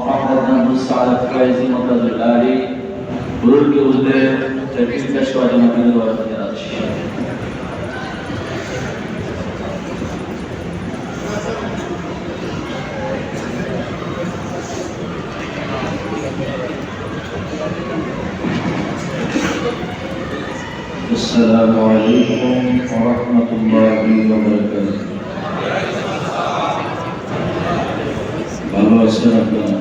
محمد مساعد فايزي مطلالي بزرگ وزده ترکیب کشور مدینه و ارتیاج السلام عليكم ورحمة الله وبركاته. ভালো আছেন আপনারা?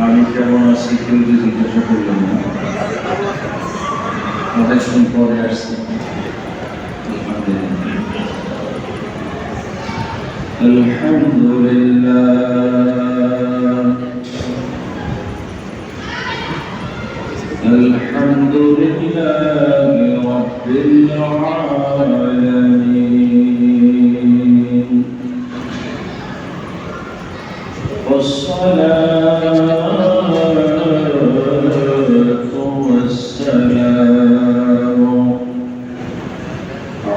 আমি কেমন আছি কেউ যদি জিজ্ঞাসা করলেন না, অনেকক্ষণ পরে আসছি। الحمد لله رب العالمين والصلاة والسلام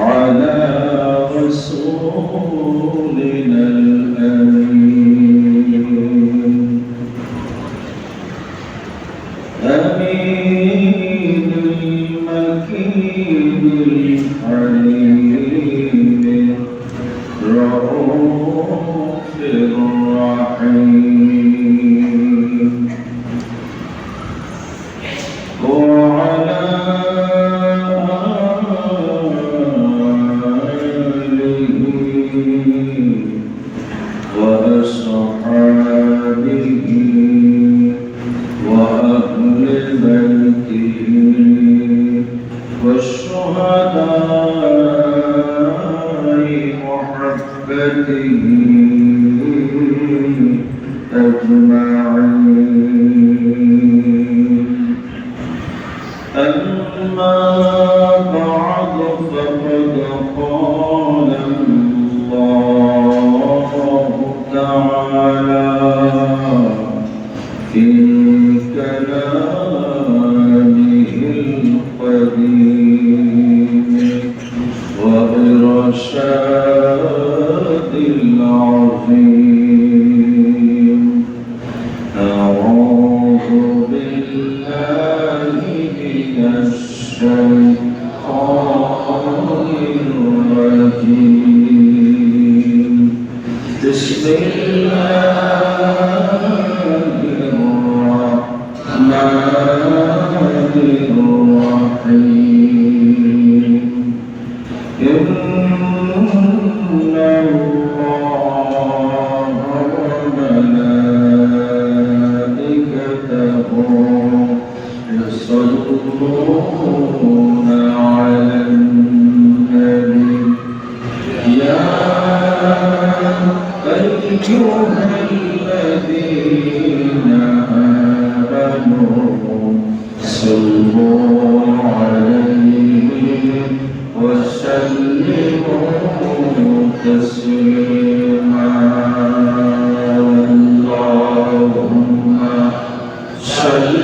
على رسولنا الأمين أمين المكين الحليم الرؤوف الرحيم وعلى آله وأصحابه وأهل بيته والشهداء محبته أجمعين. أما بعد فقد قال الله تعالى في كلامه القديم وإرشاد العظيم. أعوذ بالله من الشيطان الرجيم. بسم الله الرحمن الرحيم. إن الله وملائكته يصلون على النبي يا أيها الذين آمنوا صلوا عليه وسلموا تسليما. اللهم صل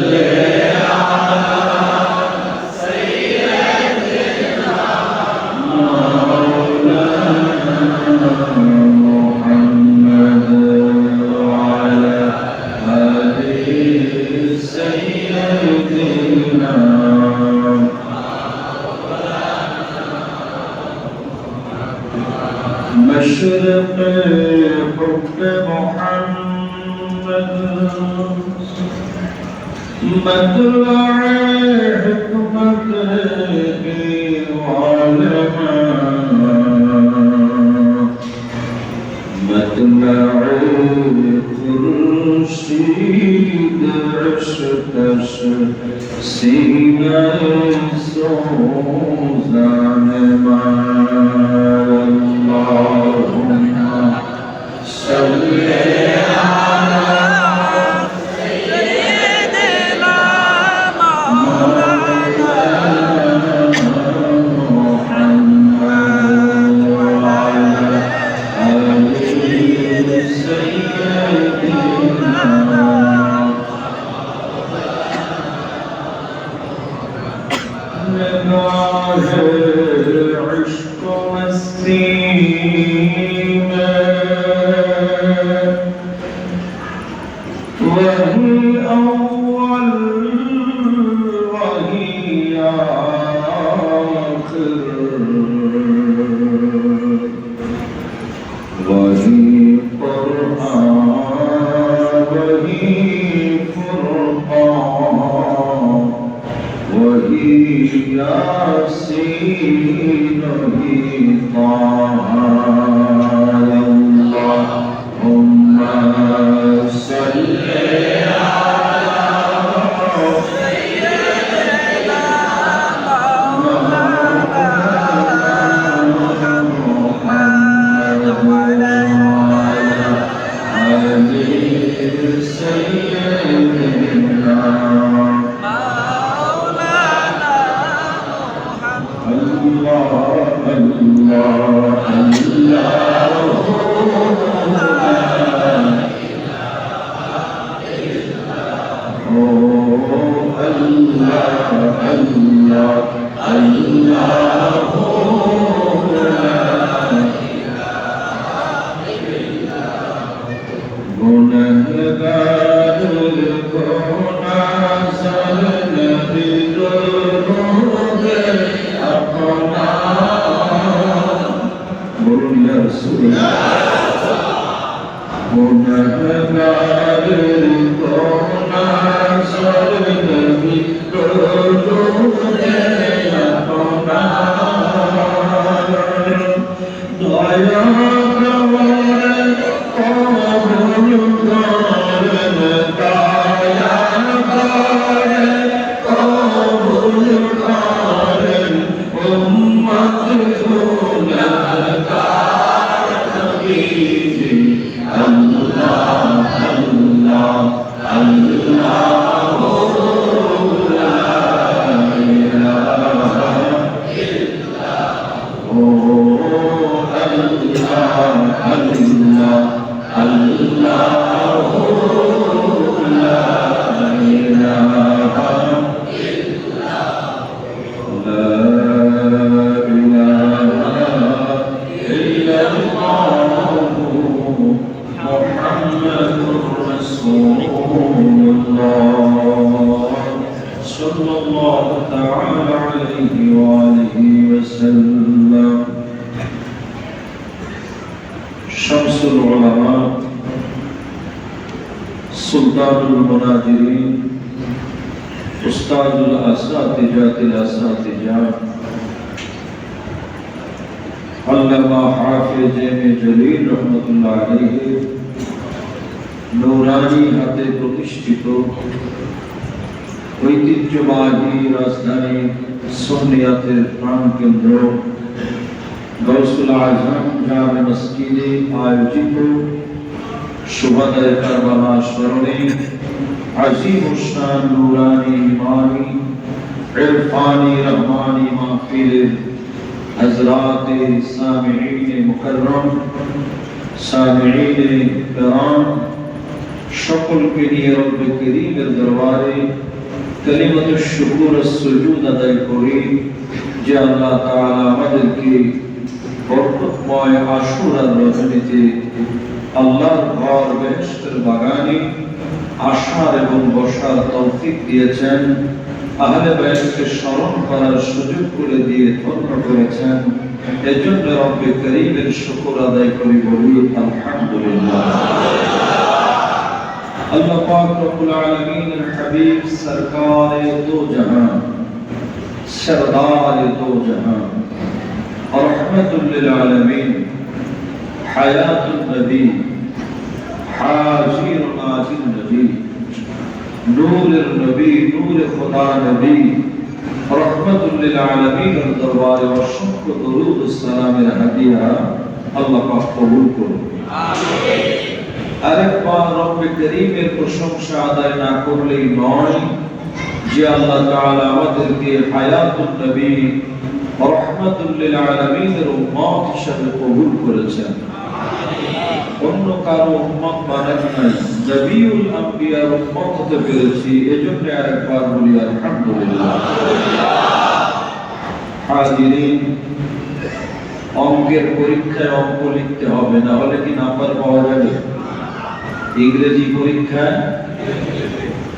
مشرق حب محمد مطلع حكمته وعلماء مطلع خورشید عشقش سینه سوزن من. اللهم صل عشق مسيما وهي أول وهي آخر وهي قرآن وهي فرقان وهي ياسين وهي طه اللهم صل सुल्तानुल मुनाजिरीन उस्तादुल असातिजातिल असातिजा अल्लामा हाफिज जलील रहमतुल्लाह अलैहि नूरानी हाते प्रतिष्ठित ঐতিহ্যবাহী রাজধানী সুন্নিয়াতের প্রাণকেন্দ্র গৌসুল আজম জামে মসজিদে আয়োজিত शुभदय करबला स्मरणे अजीम शान नूरानी ईमानी इरफानी रहमानी महफिल हजरात सामिईन मुकर्रम सामिईन किराम शकल के लिए रब करीमेर दरबारे कलिमतुश शुकुर सुजूद अदाय करी जे अल्लाह ताआला আমাদেরকে বরকতময় আশুরার রজনীতে আল্লাহর ঘর বেহেশতের বাগানে আসার এবং বসার তৌফিক দিয়েছেন, আহলে বাইতকে স্মরণ করার সুযোগ করে দিয়ে ধন্য করেছেন। এজন্য রব্বে করিমের শুকর আদায় করি, বলি আলহামদুলিল্লাহ। আল্লাহ পাক রব্বুল আলামিনের হাবিব সরকারে দো জাহান, সরদারে দো জাহান, রহমাতুল লিল আলামিন, হায়াতুন নবী, হাজির নাজির নবী, নূরের নবী, নূরে খোদা নবী, রহমাতুল লিল আলামিনের দরবারে অসংখ্য দরুদ ও সালামের হাদিয়া আল্লাহ পাক কবুল করুন। আমিন। আরেকবার রব্বে করিমের প্রশংসা আদায় না করলেই নয় যে আল্লাহ তাআলা আমাদেরকে হায়াতুন নবী, রহমাতুল লিল আলামিনের উম্মত হিসেবে কবুল করেছেন। অন্য কারো উম্মত বানান নাই, নবিউল আম্বিয়ার উম্মত হতে পেরেছি, এজন্য আরেকবার বলি আলহামদুলিল্লাহ। হাজিরিন, অঙ্কের পরীক্ষায় অঙ্ক লিখতে হবে, না হলে কি নাম্বার পাওয়া যাবে? ইংরেজি পরীক্ষায়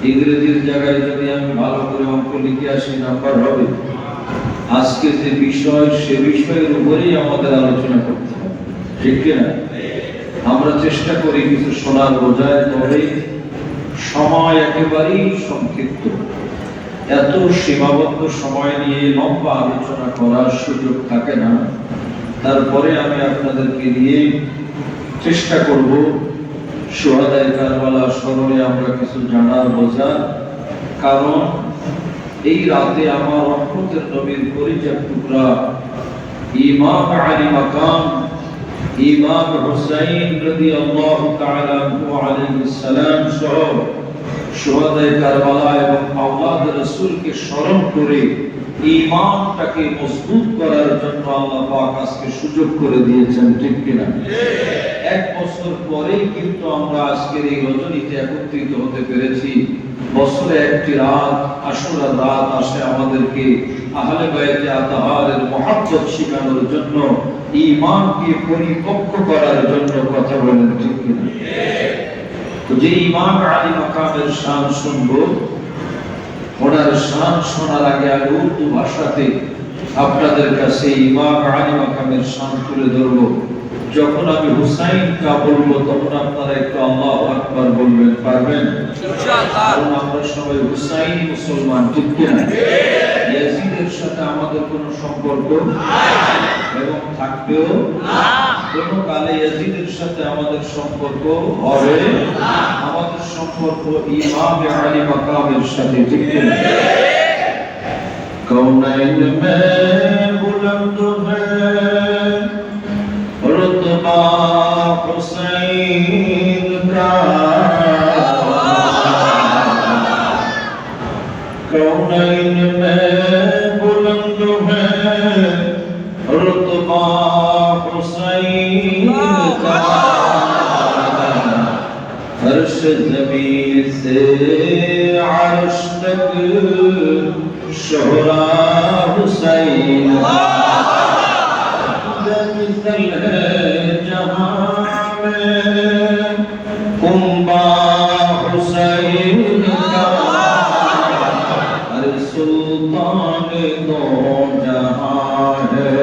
ইংরেজির জায়গায় যদি আমি ভালো করে অঙ্ক লিখে আসি নাম্বার হবে। আজকে যে বিষয় সে বিষয়ের উপরেই আমাদের আলোচনা করতে হবে, ঠিক কিনা? আমরা চেষ্টা করি কিছু শোনার বোঝায়, তবে সময় একেবারেই সংক্ষিপ্ত। এত সীমাবদ্ধ সময় নিয়ে লম্বা আলোচনা করার সুযোগ থাকে না। তারপরে আমি আপনাদেরকে নিয়ে চেষ্টা করব শুহাদায়ে কারবালার স্মরণে আমরা কিছু জানার বোঝার। কারণ এই রাতে আমার রহমতের নবীর পরিচয় টুকরা ইমাম আলী মাকাম ইমাম হুসাইন রাদিয়াল্লাহু তাআলা আনহু আলাইহিস সালাম সহ শুহাদায়ে কারবালা এবং আওলাদ রাসূলকে স্মরণ করে ঈমানটাকে মজবুত করার জন্য আল্লাহ পাক আজকে সুযোগ করে দিয়েছেন, ঠিক কিনা? এক বছর পরেই কিন্তু আমরা আজকের এই রজনীতে একত্রিত হতে পেরেছি। বছরে একটি রাত, আশুরার রাত আসে আমাদেরকে আহলে বাইতে আতাহারের মহব্বত শেখানোর জন্য, ঈমানকে পরিপক্ক করার জন্য। কথা বলেন, ঠিক কিনা? তো যে ইমাম আলী মাকামের শান শুনবো, ওনার শান শোনার আগে আমি উর্দু ভাষাতে আপনাদের কাছে ইমাম আলী মাকামের শান তুলে ধরবো। যখন আমি হুসাইন কা বলবো তখন আপনারা একটু আল্লাহু আকবার বলবেন, পারবেন? ইনশাআল্লাহ। কারণ আমরা সবাই হুসাইনি মুসলমান, ঠিক কিনা? ইয়াজিদের সাথে আমাদের কোনো সম্পর্ক নাই এবং থাকবেও না। কোন কালে ইয়াজিদের সাথে আমাদের সম্পর্ক হবে না। আমাদের সম্পর্ক ইমাম আলী মাকামের সাথে, ঠিক কিনা? কৌনাইন মে বুলন্দ হ্যায় रुतबा हुसैन का, कौनैन में बुलंद है रुतबा हुसैन का, फर्श ज़मीन से अर्श तक शोहरा हुसैन का, जहां में कुंबा हुसैन का, अरे सुल्तान दो जहां है,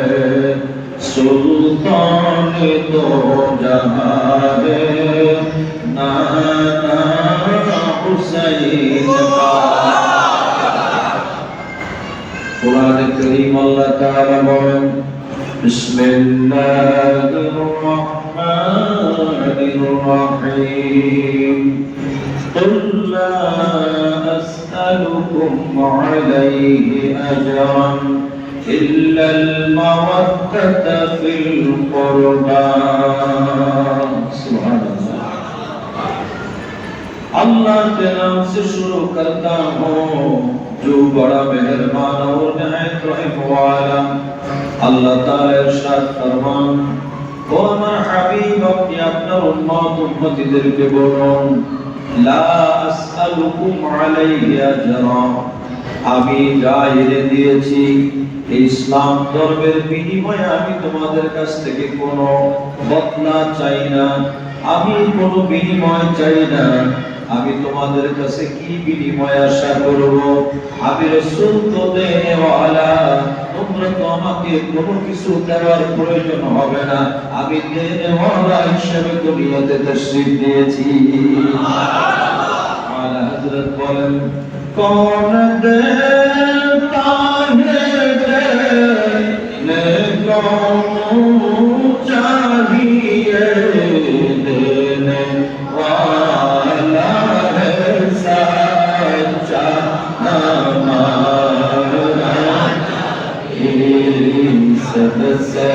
सुल्तान दो जहां है, नाना हुसैन का। कुरान करीम अल्लाह ताला बोलें, बिस्मिल्लाहिर्रहमानिर्रहीम, कुल ला अस्अलुकुम अलैहि अजरन इल्लल मवद्दता फिल कुर्बा। सुभानअल्लाह। अल्लाह के नाम से शुरू करता हूँ जो बड़ा मेहरबान और निहायत रहम वाला। আল্লাহ তাআলা ইরশাদ ফরমান, ও আমার হাবিব আপনি আপনার উম্মতদেরকে বলুন, লা আসআলুকুম আলাইহি আজরা, আমি যা এনে দিয়েছি ইসলাম ধর্মের বিনিময়ে আমি তোমাদের কাছ থেকে কোনো বদলা চাই না, আমি কোনো বিনিময় চাই না। আমি তোমাদের কাছে কি বিনিময় আশা করব? আমি রাসূল তো দেনেওয়ালা, তোমরা তো আমাকে কোনো কিছু দেওয়ার প্রয়োজন হবে না, আমি দেনেওয়ালা হিসেবে দুনিয়াতে তাশরীফ দিয়েছি। আলা হযরত বলেন, কোন দেতা হে দেনে কো चाहिए देने वाला है सच्चा हमारा, सबसे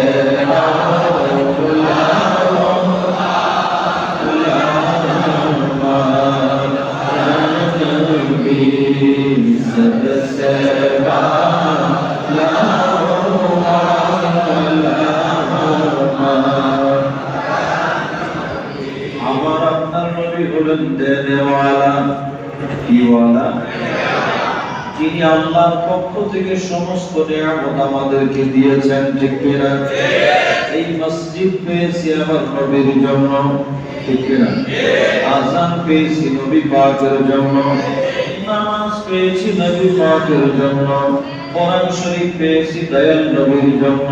আমার আপনার নবী হলেন দেনেওয়ালা। কি ওয়ালা? যিনি আল্লাহর পক্ষ থেকে সমস্ত নিয়ামত আমাদেরকে দিয়েছেন, ঠিক কিনা? এই মসজিদ পেয়েছি আমার নবীর জন্য, ঠিক কিনা? আযান পেয়েছি নবী পাকের জন্য, নামাজ পেয়েছি নবী পাকের জন্য, কোরআন শরীফ পেয়েছি দয়াল নবীর জন্য,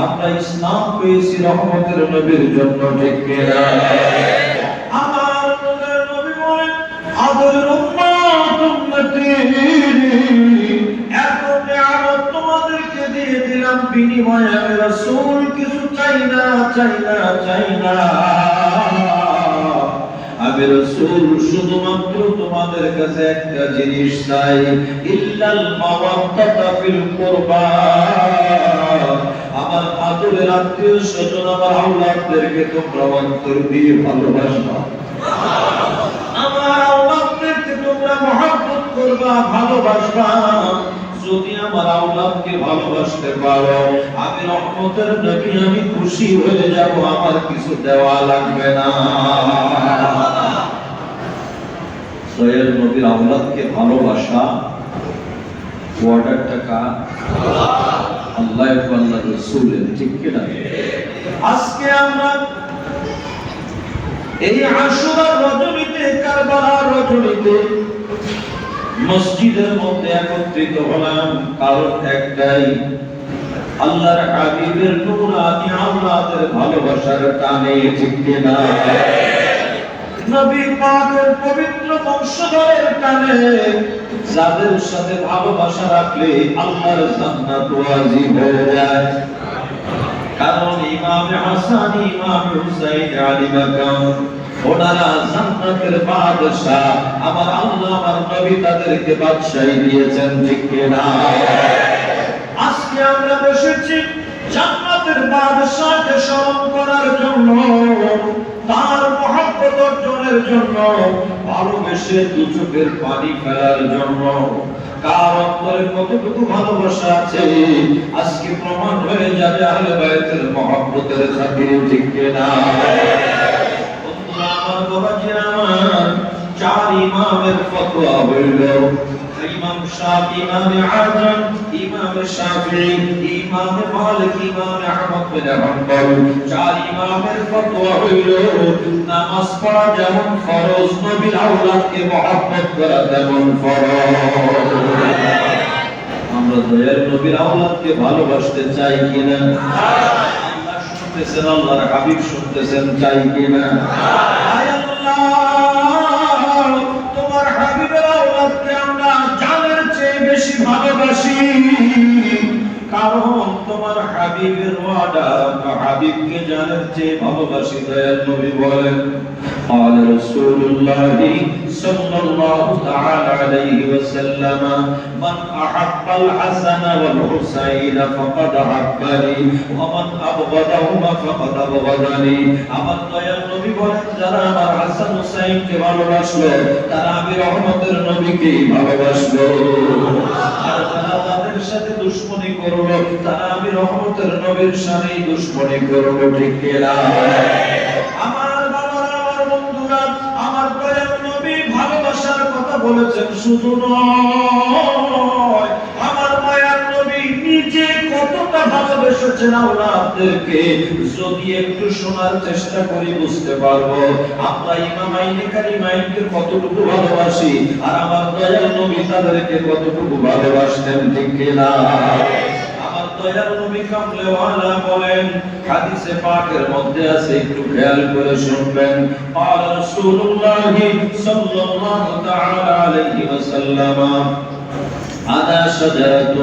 আমরা ইসলাম পেয়েছি রহমতের নবীর জন্য, ঠিক কিনা? আমার নবী বলেন, আদরের উম্মত উম্মতি, এত নিয়ামত তোমাদেরকে দিয়ে দিলাম, বিনিময়ে আমি রাসূল কিছু চাই না, চাই না, চাই না। আমি রাসূল শুধুমাত্র তোমাদের কাছে একটা জিনিস চাই, ইল্লাল মাওয়াদ্দাতা ফিল কুরবা। আমার আদরের আত্মীয় স্বজন, আমার আওলাদদেরকে তোমরা অন্তর দিয়ে ভালোবাসবা, আমার আওলাদদেরকে তোমরা মহব্বত করবা, ভালোবাসবা। যদি আমার আওলাদকে ভালোবাসতে পারো, আমি রহমতের নবী, আমি খুশি হয়ে যাব, আমার কিছু দেওয়া লাগবে না। দয়াল নবীর আওলাদকে ভালোবাসা অর্ডারটা কার? আল্লাহ এবং আল্লাহর রাসূলের, ঠিক কিনা? আজকে আমরা এই আশুরা রজনীতে, কারবালার রজনীতে মসজিদের মধ্যে একত্রিত হলাম, কারণ একটাই, আল্লাহর হাবিবের নূরানি আওলাদের ভালোবাসার টানে, ঠিক কিনা? নবী পাকের পবিত্র বংশধরের টানে, যাদের সাথে ভালোবাসা রাখলে আল্লাহর জান্নাত ওয়াজিব হয়ে যায়। কারণ ইমাম হাসান, ইমাম হুসাইন, আলী মাকাম, ওনারা জান্নাতের বাদশা, আমার আল্লাহ, আমার নবী তাদেরকে বাদশাহী দিয়েছেন, ঠিক কিনা? আজকে আমরা বসেছি জান্নাতের বাদশাকে স্মরণ করার জন্য, তার মহব্বত অর্জনের জন্য, ভালোবেসে দু চোখের পানি ফেলার জন্য। কার অন্তরে কতটুকু ভালোবাসা আছে আজকে প্রমাণ হয়ে যাবে আহলে বায়তের মহব্বতের খাতিরে, ঠিক কিনা? আমার বাবাজিরা আমার, চার ইমামের ফতোয়া হইল, ইমাম শাফি, ইমাম আযম, ইমাম শাফি, ইমাম মালিক, ইমাম আহমদ বিন হাম্বল, চার ইমামের ফতোয়া হইল, নামাজ পড়া যেমন ফরজ, নবীর আওলাদকে মহব্বত করা তেমন ফরজ। আমরা দয়ার নবীর আওলাদকে ভালোবাসতে চাই কিনা? আল্লাহ শুনতেছেন, আল্লাহর হাবিব শুনতেছেন, চাই কিনা? তোমার হাবিবের আওলাদকে আমরা জানের চেয়ে বেশি ভালোবাসি, কারণ তোমার হাবিবের ওয়াদা, হাবিবকে জানের চেয়ে ভালোবাসি। দয়াল নবী বলেন, قال رسول الله صلى الله تعالى عليه وسلم من أحب الحسن والحسين فقد أحبني ومن أبغضهما فقد أبغضني। আমার দয়াল নবী বলেন, যারা আমার হাসান হুসাইনকে ভালোবাসলো তারা আমি রহমতের নবীকে ভালোবাসলো, আর যারা তাদের সাথে দুশমনি করলো তারা আমি রহমতের নবীর সাথেই দুশমনি করলো, ঠিক কিনা? আমার বাবারা, আমার বন্ধুরা, আমার দয়াল নবী ভালোবাসার কথা বলেছেন, শুধু নয়, আমার মায়ার নবী নিজে কতটা ভালোবেসেছেন আওলাদদেরকে, যদি একটু শোনার চেষ্টা করি বুঝতে পারবো আমরা ইমামাইনে কারিমাইনকে কতটুকু ভালোবাসি, আর আমার দয়াল নবী তাদেরকে কতটুকু ভালোবাসতেন, ঠিক কিনা? আমার দয়াল নবী কামলেওয়ালা বলেন, হাদিসে পাকের মধ্যে আছে, একটু খেয়াল করে শুনবেন। قال رسول الله صلى الله تعالى عليه وسلم أنا شجرة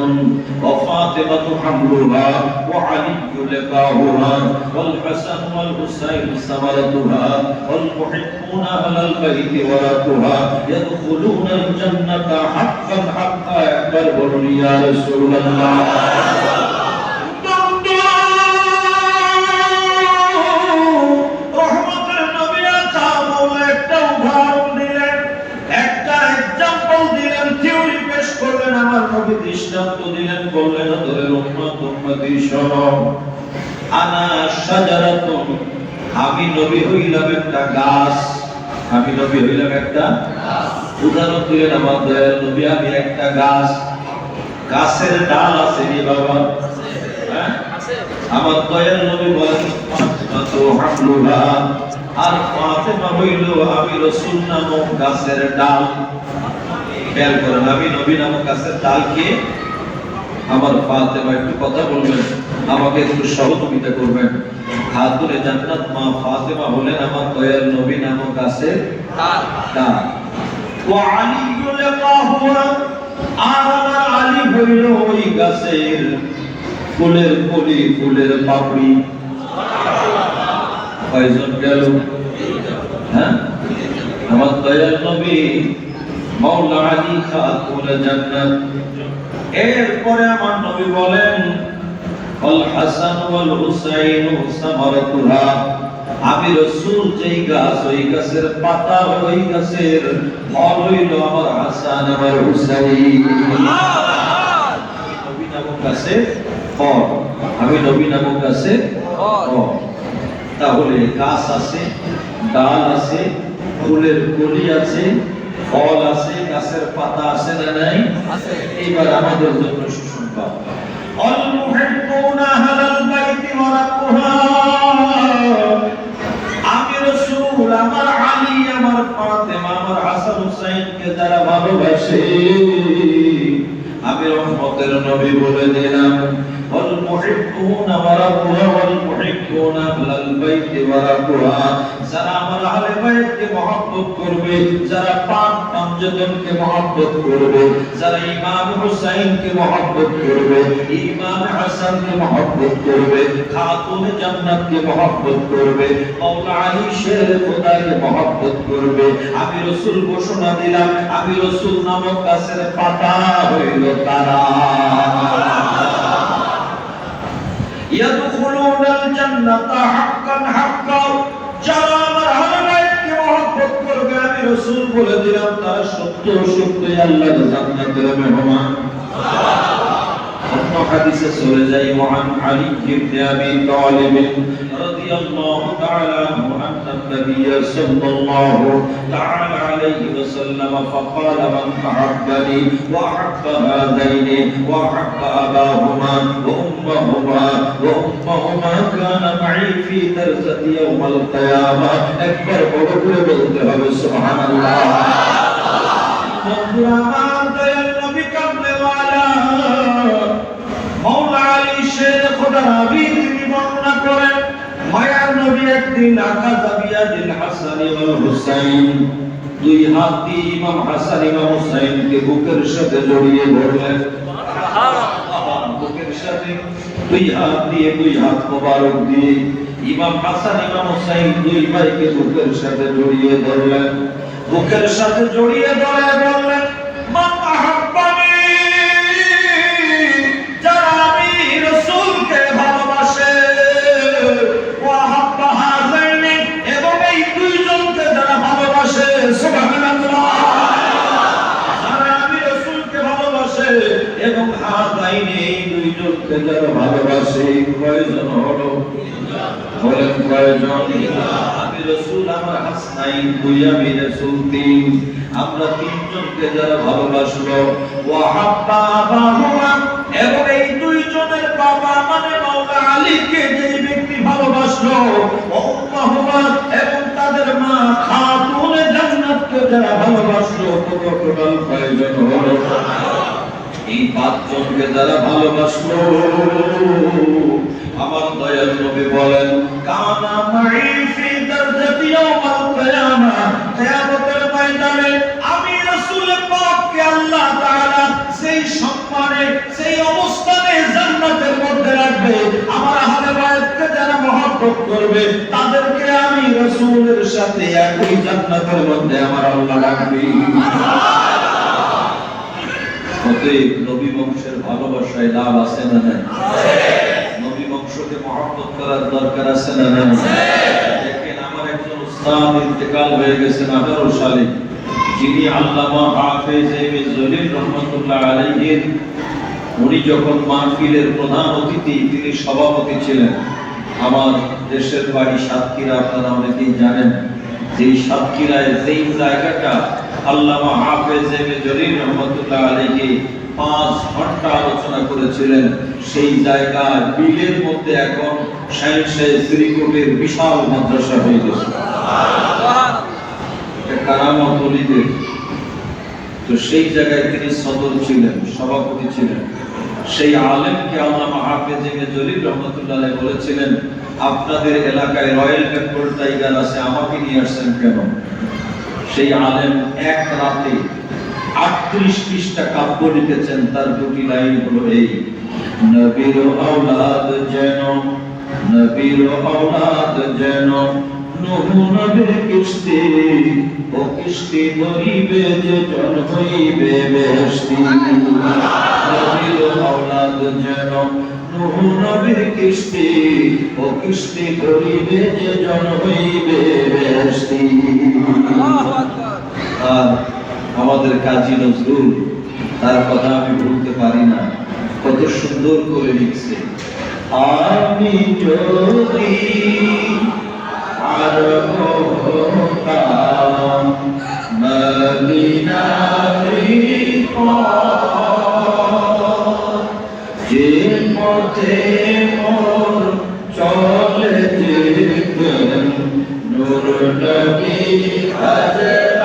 وفاطمة حملها وعلي لقاؤها والحسن والحسين ثمرتها والمحبون أهل البيت ورثها يدخلون الجنة حقا حقا يقبل يا رسول الله। দৃষ্টান্ত দিলেন, বললেন, তোদের উম্মত উম্মতি শোনো, আনা শাজারাতুন, আমি নবী হইলাম একটা গাছ, আমি নবী হইলাম একটা গাছ। উদাহরণ দিলেন আমার দয়াল নবী, আমি একটা গাছ, গাছের ডাল আছে রে বাবা, হ্যাঁ? আমার দয়াল নবী বলেন, ফাতিমাতু হামলুহা, আর ফাতেমা হইল আমি রাসূল নামক গাছের ডাল। খেয়াল করেন, আমি নবী নামক গাছের ডাল কে? আমার ফাতেমা। একটু কথা বলবেন, আমাকে একটু সহযোগিতা করবেন। খাতুনে জান্নাত মা ফাতেমা হলেন আমার দয়াল নবী নামক গাছের ডাল। ওয়া আলীউল কাহুয়া, আর আমার আলী হইল ওই গাছের ফুলের কলি, ফুলের পাপড়ি। কয়জন গেল? হ্যাঁ, আমার দয়াল নবী মাওলা আলী খাতুনে জান্নাত। এরপরে আমার নবী বলেন আল হাসান ওয়াল হুসাইন সামারাতুহা, আমি রাসূল যেই গাছ, ওই গাছের পাতা, ওই গাছের ফল হইল আমার হাসান আমার হুসাইন। নবী নামক গাছে ফল, আমি নবী নামক গাছে ফল। তাহলে গাছ আছে, ডাল আছে, ফুলের কলি আছে, ফল আছে, গাছের পাতা আছে না নাই? আছে। এইবার আমাদের জন্য সুসংবাদ, আল মুহিব্বুনা আহলাল বাইতি ওয়া রাব্বুহা, আমি রাসূল আমার আলী, আমার ফাতেমা, আমার হাসান হুসাইনকে যারা ভালোবাসে, আমি রহমতের নবী বলে দিলাম আল মুহিব্বুনা ওয়া রাব্বুহা, আল মুহিব্বুনা আহলাল বাইতি ওয়া রাব্বুহা, যারা আমার আহলে বাইতকে মহব্বত করবে, যারা পাক পাঞ্জতনকে মহব্বত করবে, যারা ইমাম হুসাইনকে মহব্বত করবে, ইমাম হাসানকে মহব্বত করবে, খাতুনে জান্নাতকে মহব্বত করবে, মাওলা আলী শের খোদাকে মহব্বত করবে, আমি রাসূল ঘোষণা দিলাম আমি রাসূল নামক গাছের পাতা হইল তারা। ইয়াদখুলুনাল জান্নাতা হাক্কান হাক্কা, যারা আমার আহলে বাইতকে মহব্বত করবে, আমি রাসূল বলে দিলাম তারা সত্য সত্যই আল্লাহর জান্নাতের মেহমান। অন্য হাদিসে চলে যাই, ওয়ান আলী ইবনে আবি তালিব রাদিয়াল্লাহু তাআলা আনহু আন্না নবী সাল্লাল্লাহু তাআলা আলাইহি ওয়াসাল্লাম فقال من أحبني وأحب هذين وأحب أباهما وأمهما كان معي في درجة يوم القيامة। একবার বড় করে বলতে হবে সুবহানাল্লাহ। বন্ধুরা আমার, দয়াল নবী কামলেওয়ালা মাওলা আলী শের খোদা নবী তিনি বর্ণনা করেন, মায়ার নবী একদিন আকাযা বিয়াদিল হাসান ওয়াল হুসাইন, দুই হাত দিয়ে ইমাম হাসান ইমাম হুসাইনকে বুকের সাথে জড়িয়ে ধরলেন। সুবহানাল্লাহ। বুকের সাথে দুই হাত দিয়ে, দুই হাত মোবারক দিয়ে ইমাম হাসান ইমাম হুসাইন দুই ভাইকে বুকের সাথে জড়িয়ে ধরলেন। বুকের সাথে জড়িয়ে ধরে বললেন, মান আহাব্বানি, যারা আমি রাসূলকে ভালোবাসে, ওয়া আহাব্বা হাযাইনি, এবং এই দুইজনকে যারা ভালোবাসে, সুবহানাল্লাহ, যারা আমি রাসূলকে ভালোবাসে এবং হাযাইনি, এই দুইজনকে যারা ভালোবাসে। কয়জন হলো? বলেন কয়জন? আমি রাসূল, আমার হাসনাইন দুই, আমি রাসূল তিন, আমরা তিনজনকে যারা ভালোবাসলো, ওয়া হাব্বা আবাহুমা, এবং এই দুইজনের বাবা মানে মাওলা আলীকে যে ব্যক্তি ভালোবাসলো, ওয়া উম্মাহুমা, এবং তাদের মা খাতুনে জান্নাতকে যারা ভালোবাসলো। টোটাল কয়জন হলো? এই পাঁচজনকে যারা ভালোবাসলো, আমার দয়াল নবী বলেন কানা মাই ফি দারজাতি ইয়াউমাল কিয়ামা, কিয়ামতের ময়দানে আমি রাসূল পাককে আল্লাহ তাআলা সেই সম্মানে, সেই অবস্থানে জান্নাতের মধ্যে রাখবে। আমার আহলে বাইতকে যারা মহব্বত করবে, তাদেরকে আমি রাসূলের সাথে একই জান্নাতের মধ্যে আমার আল্লাহ রাখবে। অতএব নবী বংশের ভালোবাসায় লাভ আছে না নাই? নবী বংশকে মহব্বত করার দরকার আছে না নাই? দেখেন, আমার একজন উস্তাদ ইন্তেকাল হয়ে গেছেন 18 সালে, যিনি আল্লামা হাফেজ এম জলিল রহমাতুল্লাহ আলাইহি, উনি যখন মাহফিলের প্রধান অতিথি, তিনি সভাপতি ছিলেন। আমার দেশের বাড়ি সাতক্ষীরা, আপনারা অনেকেই জানেন। যেই সাতক্ষীরায় যেই জায়গাটা আল্লামা হাফেজ এম জলিল রহমাতুল্লাহ আলাইহি 5 ঘন্টা আলোচনা করেছিলেন, সেই জায়গায় বিলের মধ্যে এখন শাইখ শ্রীকোটের বিশাল মাদ্রাসা হয়ে গেছে। এটা কারামত ওলিদের। তো সেই জায়গায় তিনি সদর ছিলেন, সভাপতি ছিলেন। সেই আলেমকে আল্লামা হাফেজ ইবনে জলিল রহমাতুল্লাহ আলাইহি বলেছিলেন, আপনাদের এলাকায় রয়্যাল বেঙ্গল টাইগার আছে, আমাকে নিয়ে আসছেন কেন? সেই আলেম এক রাতে 38 পৃষ্ঠা কাব্য লিখেছেন। তার দুটি লাইন হলো এই: নবীর আওলাদ যেন, নবীর আওলাদ যেন নূহ নবীর কিস্তি, ও কিস্তি ধরিবে যে জন হইবে বেহেশতি। নবীর আওলাদ যেন নূহ নবীর কিস্তি, ও কিস্তি ধরিবে যে জন হইবে বেহেশতি। আর আমাদের কাজী নজরুল, তার কথা আমি বলতে পারি না, কত সুন্দর করে লিখছে। আমি যদি আরব হতাম মদিনারি পথ, যে পথে মোর চলে যেতেন নূর নবী হযরত,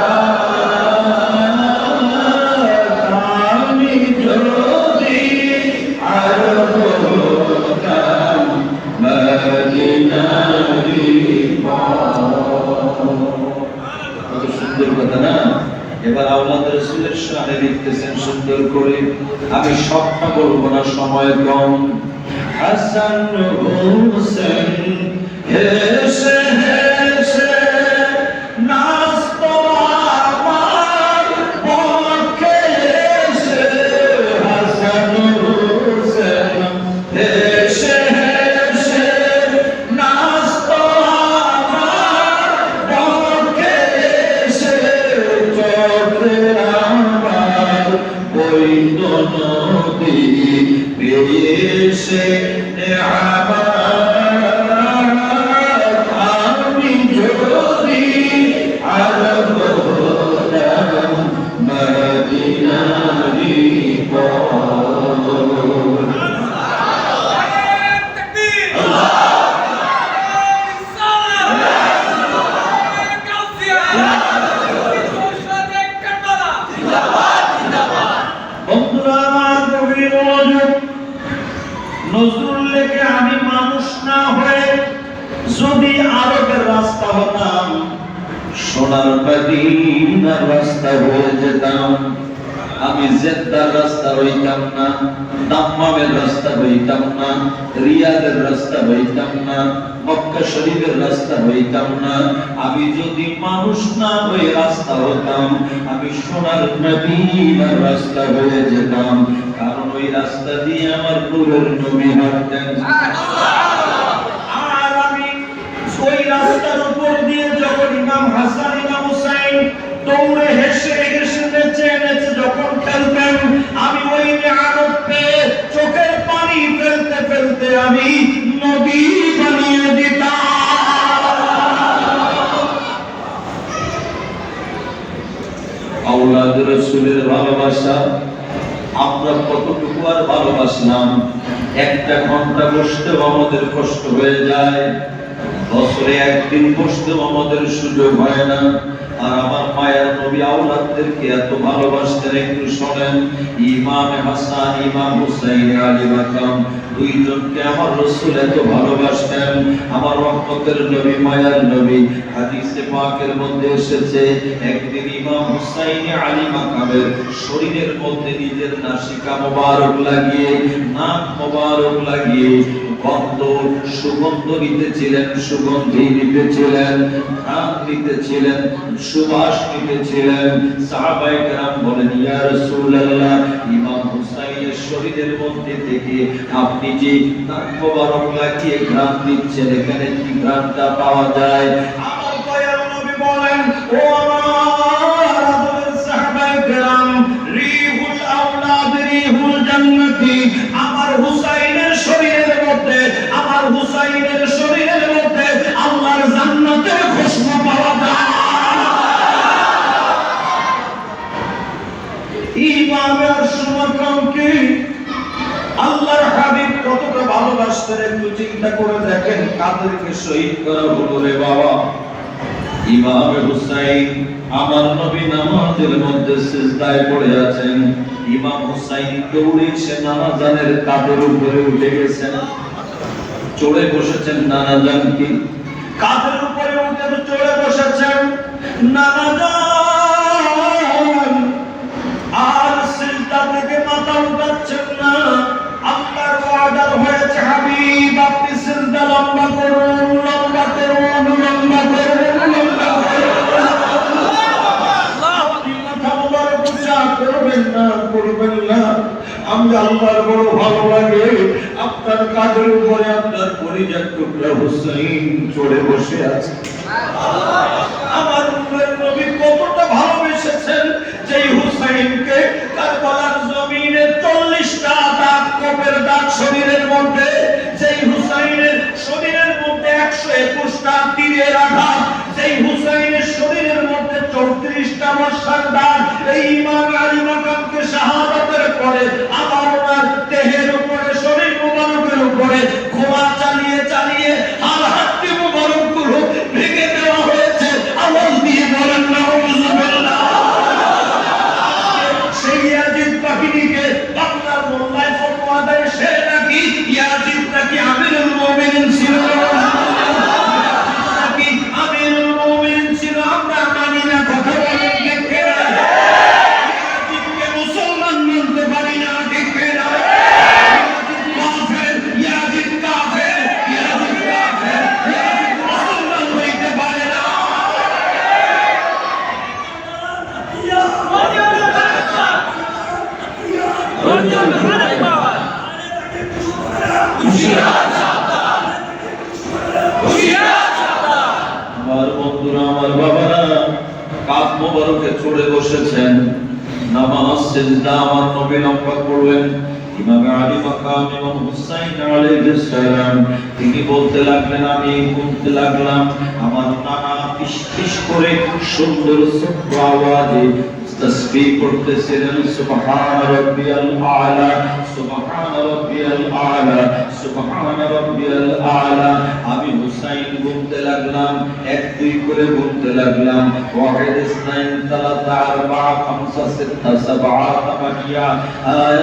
আমি যদি আরব হতাম মদিনারি পথ। কত সুন্দর কথা না? এবার আওলাদ রাসূলের শানে লিখতেছেন সুন্দর করে। আমি সবটা বলবো না, সময় কম। হাসান হোসেন হেসে হেসে নাচতো আমার পক্ষে এসে। হাসান হোসেন হেসে হেসে নাচতো আমার পক্ষে এসে। চোখের আমার বইত নদী পেয়েছে আমি যদি আরব হতাম মদিনারি পথ। নজরুল লেখে, আমি মানুষ না হয়ে যদি আরবের রাস্তা হতাম, সোনার মদিনার রাস্তা হয়ে যেতাম। আমি জেদ্দার রাস্তা হইতাম না, দাম্মামের রাস্তা হইতাম না, রিয়াদের রাস্তা হইতাম না, মক্কা শরীফের রাস্তা হইতাম না। আমি যদি মানুষ না হয়ে রাস্তা হতাম, আমি সোনার মদিনার রাস্তা হয়ে যেতাম। কারণ ওই রাস্তা দিয়ে আমার নূরের নবী হাঁটতেন। আর আমি ওই রাস্তার উপর দিয়ে যখন ইমাম হাসান ইমাম হুসাইন দৌড়ে হেসে হেসে নেচে নেচে যখন খেলতেন, আমি ওই নিয়ামত পেয়ে চোখের পানি ফেলতে ফেলতে আমি নদী বানিয়ে দিতাম। আওলাদ রাসূলের ভালোবাসা আমরা কতটুকু আর ভালোবাসলাম। একটা ঘন্টা বসতেও আমাদের কষ্ট হয়ে যায়, বছরে একদিন বসতেও আমাদের সুযোগ হয় না। আর আমার মায়ের নবী আওলাদদেরকে এত ভালোবাসতেন, একটু শোনেন। ইমাম হাসান, ইমাম হুসাইন, আলী মাকাম, দুইজনকে আমার রাসূল এত ভালোবাসতেন। আমার রহমতের নবী, মায়ার নবী, হাদিসে পাকের মধ্যে এসেছে, একদিন ইমাম হুসাইন আলী মাকামের শরীরের মধ্যে নিজের নাসিকা মোবারক লাগিয়ে, নাক মোবারক লাগিয়ে গন্ধ সুগন্ধ নিতেছিলেন, সুগন্ধি নিতেছিলেন, ঘ্রাণ নিতেছিলেন, সুবাস নিতেছিলেন। সাহাবায়ে কেরাম বলেন, ইয়া রাসূলুল্লাহ, ইমাম হুসাইনের শরীরের মধ্যে থেকে আপনি যে নাক মোবারক লাগিয়ে ঘ্রাণ দিচ্ছেন, এখানে কি ঘ্রাণটা পাওয়া যায়? আমার দয়াল নবী বলেন, ও আমার আদরের সাহাবায়ে কেরাম, রিহুল আওলাদ রিহুল জান্নাতি। আমার হুসাইনের শরীরের মধ্যে, আমার হুসাইনের শরীরের মধ্যে আল্লাহর জান্নাতের খুশবু পাওয়া যায়। ইমামের সমকামকে আল্লাহর হাবিব কতটা ভালোবাসতেন একটু চিন্তা করে দেখেন। কাদেরকে শহীদ করা হলো রে বাবা? ইমাম হুসাইন আমার নবী নামাজের মধ্যে সিজদায় পড়ে আছেন। ইমাম হুসাইন দৌড়ে এসে নানাজানের কাঁধের উপরে উঠে গেছেন, চড়ে বসেছেন নানাজান কি কাঁধের উপরে উঠে চড়ে বসেছেন নানাজান। আর সিজদা থেকে মাথা উঠাচ্ছেন না। আল্লাহর অর্ডার হয়েছে, হাবিব আপনি সিজদা লম্বা করুন, লম্বা করুন, লম্বা করুন, লম্বা করবেন না, করবেন না। আমি আল্লাহর বড় ভালো লাগে আপনার কাঁধের উপরে আপনার পরিজাত টুকরা হুসাইন চড়ে বসে আছে। আমার নবী কতটা ভালোবেসেছেন যে হুসাইনকে কারবালার জমিনে 40টা দাগ, কোপের দাগ শরীরের মধ্যে, যেই হুসাইনের শরীরের মধ্যে 121টা তীরের আঘাত, যেই হুসাইনের শরীরের মধ্যে 34টা বর্ষার দাগ, এই ইমাম আলী মাকামকে শাহাদাতের পরে আবার ওনার দেহের উপরে, শরীর মুবারকের উপরে খোঁড়া চালিয়ে চালিয়ে হাড়-হাড্ডি মুবারকগুলো ভেঙে দেওয়া হয়েছে। আওয়াজ দিয়ে বলেন নাউজুবিল্লাহ। সেই ইয়াজিদ বাহিনীকে বাংলার মোল্লায় ফতোয়া দেয়, সে নাকি ইয়াজিদ নাকি আমিরুল মুমিনিন ছিল, নাকি আমিরুল মুমিনিন ছিল। আমরা মানি না, কথা বলেন ঠিক কিনা? ইয়াজিদকে মুসলমান মানতে পারি না, ঠিক কিনা? ইয়াজিদ কাফের, ইয়াজিদ কাফের, ইয়াজিদ মুসলমান হইতে পারে না। আমার বন্ধুরা, আমার বাবারা, কাঁধ মোবারকে চড়ে বসেছেন, নামাজ সিজদা আমার নবী লম্বা করলেন। ইমাম আলী মাকাম ইমাম হুসাইন আলাইহিস সালাম তিনি বলতে লাগলেন, আমি বলতে লাগলাম, আমার নানা পিশ পিশ করে সুন্দর ছোট্ট আওয়াজে তাসবিহ করতেছিলেন, সুবহান রাব্বিয়াল আলা, সুবহান রাব্বিয়াল আলা, সুবহান রাব্বিয়াল আলা। আমি হুসাইন বলতে লাগলাম, এক দুই করে বলতে লাগলাম, ওয়াহিদ ইসনাইন তালাতা আরবা খামসা সিত্তা সাবআ তামানিয়া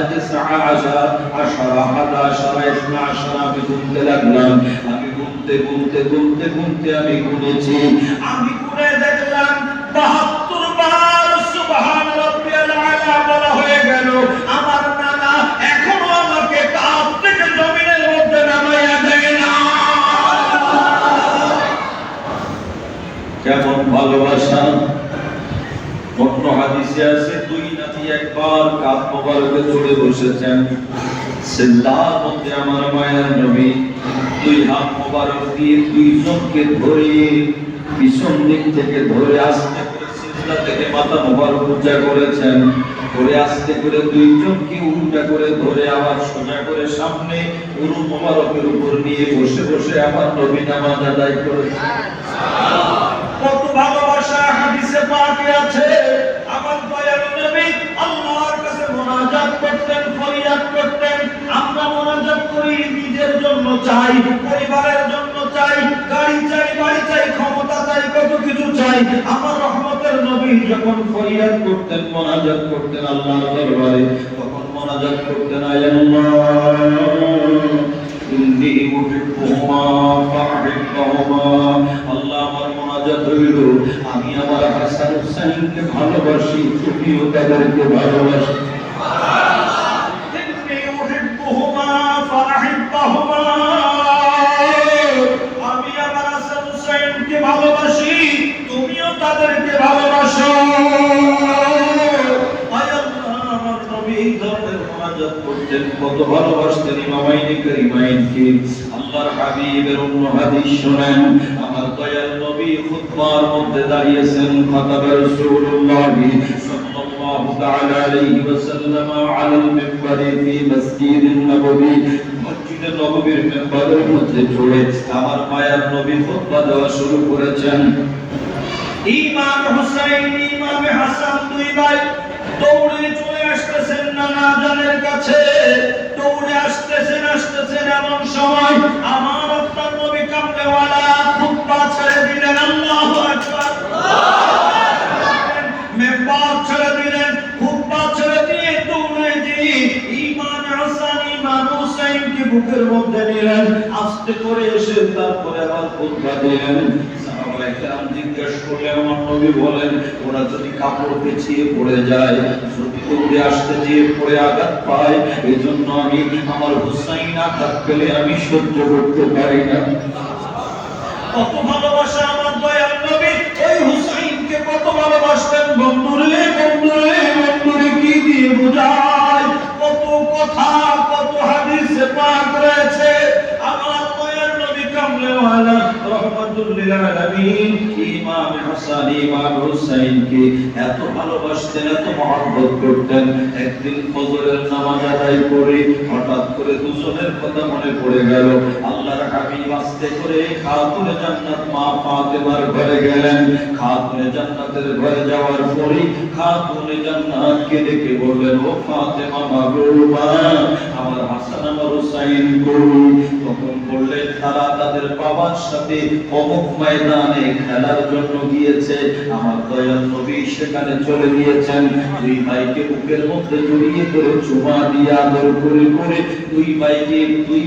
তিসআ আশার 11 আমি বলতে লাগলাম। আমি বলতে বলতে বলতে বলতে আমি গুনেছি, আমি গুনে দেখলাম 72 বার সুবহান রাব্বিয়াল আলা বলা হয়ে গেল। আমার নানা এখনো আমাকে কাঁধ থেকে জমিনের মধ্যে নামাইয়া দেয় না। কেমন ভালোবাসা! অন্য হাদিসে আছে, দুই নাতি একবার কাঁধ মোবারকে চড়ে বসেছেন। সিজদার মধ্যে আমার মায়ের নবী দুই হাত মোবারক দিয়ে দুইজনকে ধরে পিছন দিক থেকে ধরে আস্তে করে সিজদা থেকে মাথা মোবারক উঁচা করেছেন, ধরে আস্তে করে দুইজনকে উল্টা করে ধরে আবার সোজা করে সামনে উরু মোবারকের উপর নিয়ে বসে বসে আমার নবী নামাজ আদায় করেছেন। কত ভালোবাসা হাদিসে পাকে আছে। আমার দয়ার নবী আল্লাহর কাছে মুনাজাত করতেন, ফরিয়াদ করতেন। আমরা মুনাজাত করি, নিজের জন্য চাই, পরিবারের জন্য চাই, গাড়ি চাই, বাড়ি চাই, ক্ষমতা চাই, কত কিছু চাই। আমার রহমতের নবী যখন ফরিয়াদ করতেন, মুনাজাত করতেন আল্লাহর দরবারে, তখন মুনাজাত করতেন, আয় আল্লাহ ইন্নী উহিব্বুহুমা ফাহিব্বুহুমা। আল্লাহ, আমার মুনাজাত হইল, আমি আমার হাসান হুসাইনকে ভালোবাসি, তুমিও তাদেরকে ভালোবাসো। ইন্নী উহিব্বুহুমা ফাহিব্বুহুমা। আমি আমার হাসান হুসাইনকে ভালোবাসি, তুমিও তাদেরকে ভালোবাসো। আয় আল্লাহ, আমার নবী এই ধরনের মুনাজাত করতেন, কত ভালোবাসতেন ইমামাইনে কারিমাইনকে। আল্লাহর হাবিবের অন্য হাদিস শুনেন, আমার দয়াল নবী খুতবার মধ্যে দাঁড়িয়েছেন, খাতাবে রাসূলুল্লাহ সাল্লাল্লাহু তাআলা আলাইহি ওয়াসাল্লাম আলাল মিম্বারি ফি মসজিদিন নববী, মসজিদে নববীর মিম্বারের মধ্যে চড়ে আমার মায়ার নবী খুতবা দেওয়া শুরু করেছেন। ইমাম হুসাইন, ইমাম হাসান দুই ভাই দৌড়ে চলে আসতেছেন নানাজানের কাছে, দৌড়ে আসতেছেন এমন সময় আমার আপনার নবী কামলেওয়ালা খুতবা ছেড়ে দিলেন। আল্লাহু আকবার। মেম্বার ছেড়ে দিলেন, খুতবা ছেড়ে দিয়ে দৌড়ে গিয়ে ইমাম হাসান ইমাম হুসাইনকে বুকের মধ্যে নিলেন, আস্তে করে এসে তারপরে আবার খুতবা দিলেন। সাহাবায়ে কেরাম জিজ্ঞেস করলে আমার নবী বলেন, ওরা যদি কাপড় পেঁচিয়ে পড়ে যায়, যদি দৌড়ে আসতে গিয়ে পড়ে আঘাত পায়, এই জন্য আমি আমার হুসাইন আঘাত পেলে আমি সহ্য করতে পারি না। কত ভালোবাসা আমার দয়াল নবী এই হুসাইনকে কত ভালোবাসতেন। বন্ধুরে বন্ধুরে বন্ধুরে কি দিয়ে বোঝায়, কত কথা কত হাদিসে পাক রয়েছে। আমার দয়াল নবী কামলেওয়ালা রহমাতুল লিল আলামিন ইমাম হাসান ইমাম হুসাইনকে এত ভালোবাসতেন, এত মহব্বত করতেন। একদিন ফজরের নামাজ আদায় করে হঠাৎ করে দুজনের কথা মনে পড়ে গেল। আল্লাহর হাবিব আস্তে করে খাতুনে জান্নাত মা ফাতেমার ঘরে গেলেন। খাতুনে জান্নাতের ঘরে যাওয়ার পরে খাতুনে জান্নাতকে ডেকে বললেন, ও ফাতেমা মাগরুমা, আমার হাসান আমার হুসাইন কই? তখন বললেন, তারা তাদের বাবার সাথে অমুক ময়দানে খেলার জন্য গিয়েছে। আমার দয়াল নবী সেখানে চলে গিয়েছেন। দুই ভাইকে বুকের মধ্যে জড়িয়ে ধরে চুমা দিয়ে আদর করে করে দুই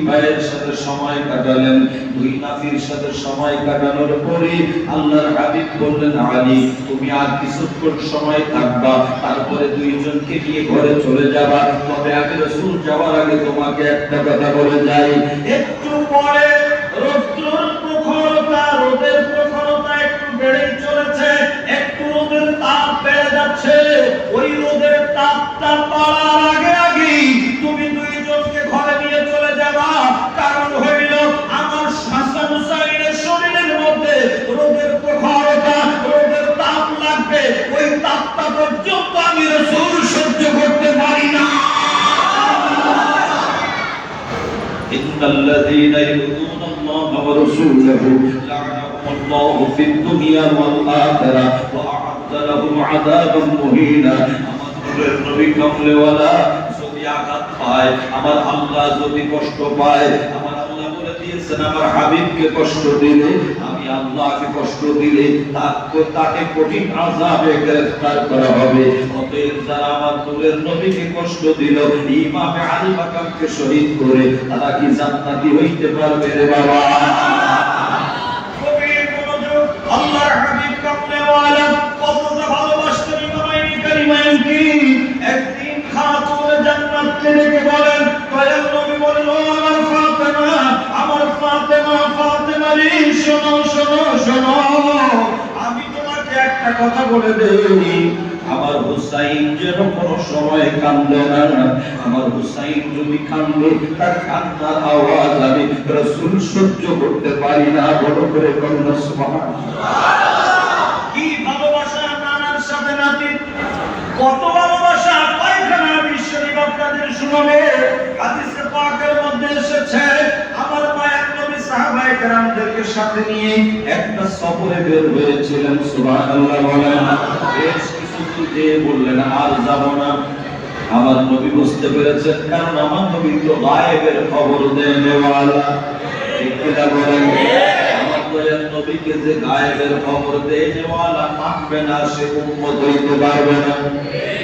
ভাইয়ের সাথে সময় কাটালেন। দুই নাতির সাথে সময় কাটানোর পরে আল্লাহর হাবিব বললেন, আলী তুমি আর কিছুক্ষণ সময় থাকবা, তারপরে দুইজনকে নিয়ে ঘরে চলে যাবা। তবে আগে রাসূল যাওয়ার আগে তোমাকে একটা কথা বলে যাই। একটু পরে রোদের প্রখরতা একটু বেড়েই চলেছে, একটু রোদের তাপ বেড়ে যাচ্ছে। ওই রোদের তাপটা বাড়ার আগে আগে তুমি দুইজনকে ঘরে নিয়ে চলে যাবা। কারণ হইল আমার হাসান হুসাইনের শরীরের মধ্যে রোদের প্রখরতা রোদের তাপ লাগবে, ওই তাপটা পর্যন্ত আমি রাসূল সহ্য করতে পারি না। ইন্নাল্লাযীনা ইউযুনা আল্লাহ ওয়া রাসূলাহু লা'নাহুম আল্লাহু ফিদ দুনিয়া ওয়াল আখিরাহ ওয়া আ'আদ্দা লাহুম আযাবান মুহিনা। আমাদের নবী কামলেওয়ালা যদি আঘাত পায়, আমার আল্লাহ যদি কষ্ট পায়, আমার আল্লাহ বলে দিয়েছেন আমার হাবিবকে কষ্ট দিলে, আমি আল্লাহকে কষ্ট দিলে তাকে কঠিন আযাবে গ্রেফতার করা হবে। অতএব যারা আমার নূরের নবীকে কষ্ট দিল, ইমামে আলী মাকামকে শহীদ করে, তারা কি জান্নাতি হইতে পারবে রে বাবা? কবির মনোযোগ, আল্লাহর হাবিব কামলেওয়ালা কতটা ভালোবাসতেন ইমামাইন কারিমাইনকে। একদিন খাতুনে জান্নাতকে ডেকে বলেন, দয়াল নবী বলেন, ও আমার ফাতেমা, আমার ফাতেমা, ফাতেমা রে, শোনো শোনো শোনো, আমি তোমাকে একটা কথা বলে দেই। আমার হুসাইন যেন কোনো সময় কান্দে না। আমার হুসাইন যদি কান্দে, তার কান্নার আওয়াজ আমি রাসূল সহ্য করতে পারি না। বড় করে কন্যা সুবহানাল্লাহ। কি ভালোবাসা নানার সাথে নাতি, কত ভালোবাসা। পায়খানা বিশ্বরূপ আপনাদের শুনাবে। হাদিসে পাকের মধ্যে এসেছে, আমার মায়ের নবী সাহাবায়ে কেরামদেরকে সাথে নিয়ে একটা সফরে বের হয়েছিলেন। সুবহানাল্লাহ বলেন। বেশ কিছু দূর যেয়ে বললেন, আর যাব না। আমার নবী বুঝতে পেরেছেন, কারণ আমার নবী তো গায়েবের খবর দেনেওয়ালা। ঠিক কিনা বলেন? আমার দয়াল নবীকে যে গায়েবের খবর দেনেওয়ালা মানবে না, সে উম্মত হইতে পারবে না।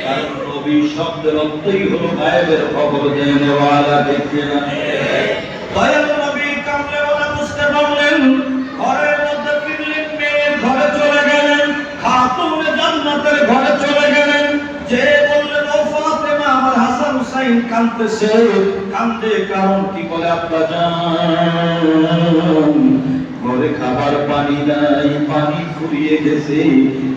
কারণ নবী শব্দের অর্থই হলো গায়েবের খবর দেনেওয়ালা। ঠিক কিনা? দয়াল নবী কামলেওয়ালা বুঝতে পারলেন, ঘরের মধ্যে ফিরলেন, মেয়ের ঘরে চলে গেলেন, খাতুনে জান্নাতের ঘরে চলে গেলেন। যে বললেন, ও ফাতেমা, আমার হাসান হুসাইন কাঁদতেছে। কান্দে কারণ কি? বলে, আব্বা জান, ঘরে খাবার পানি নাই, পানি ফুরিয়ে গেছে,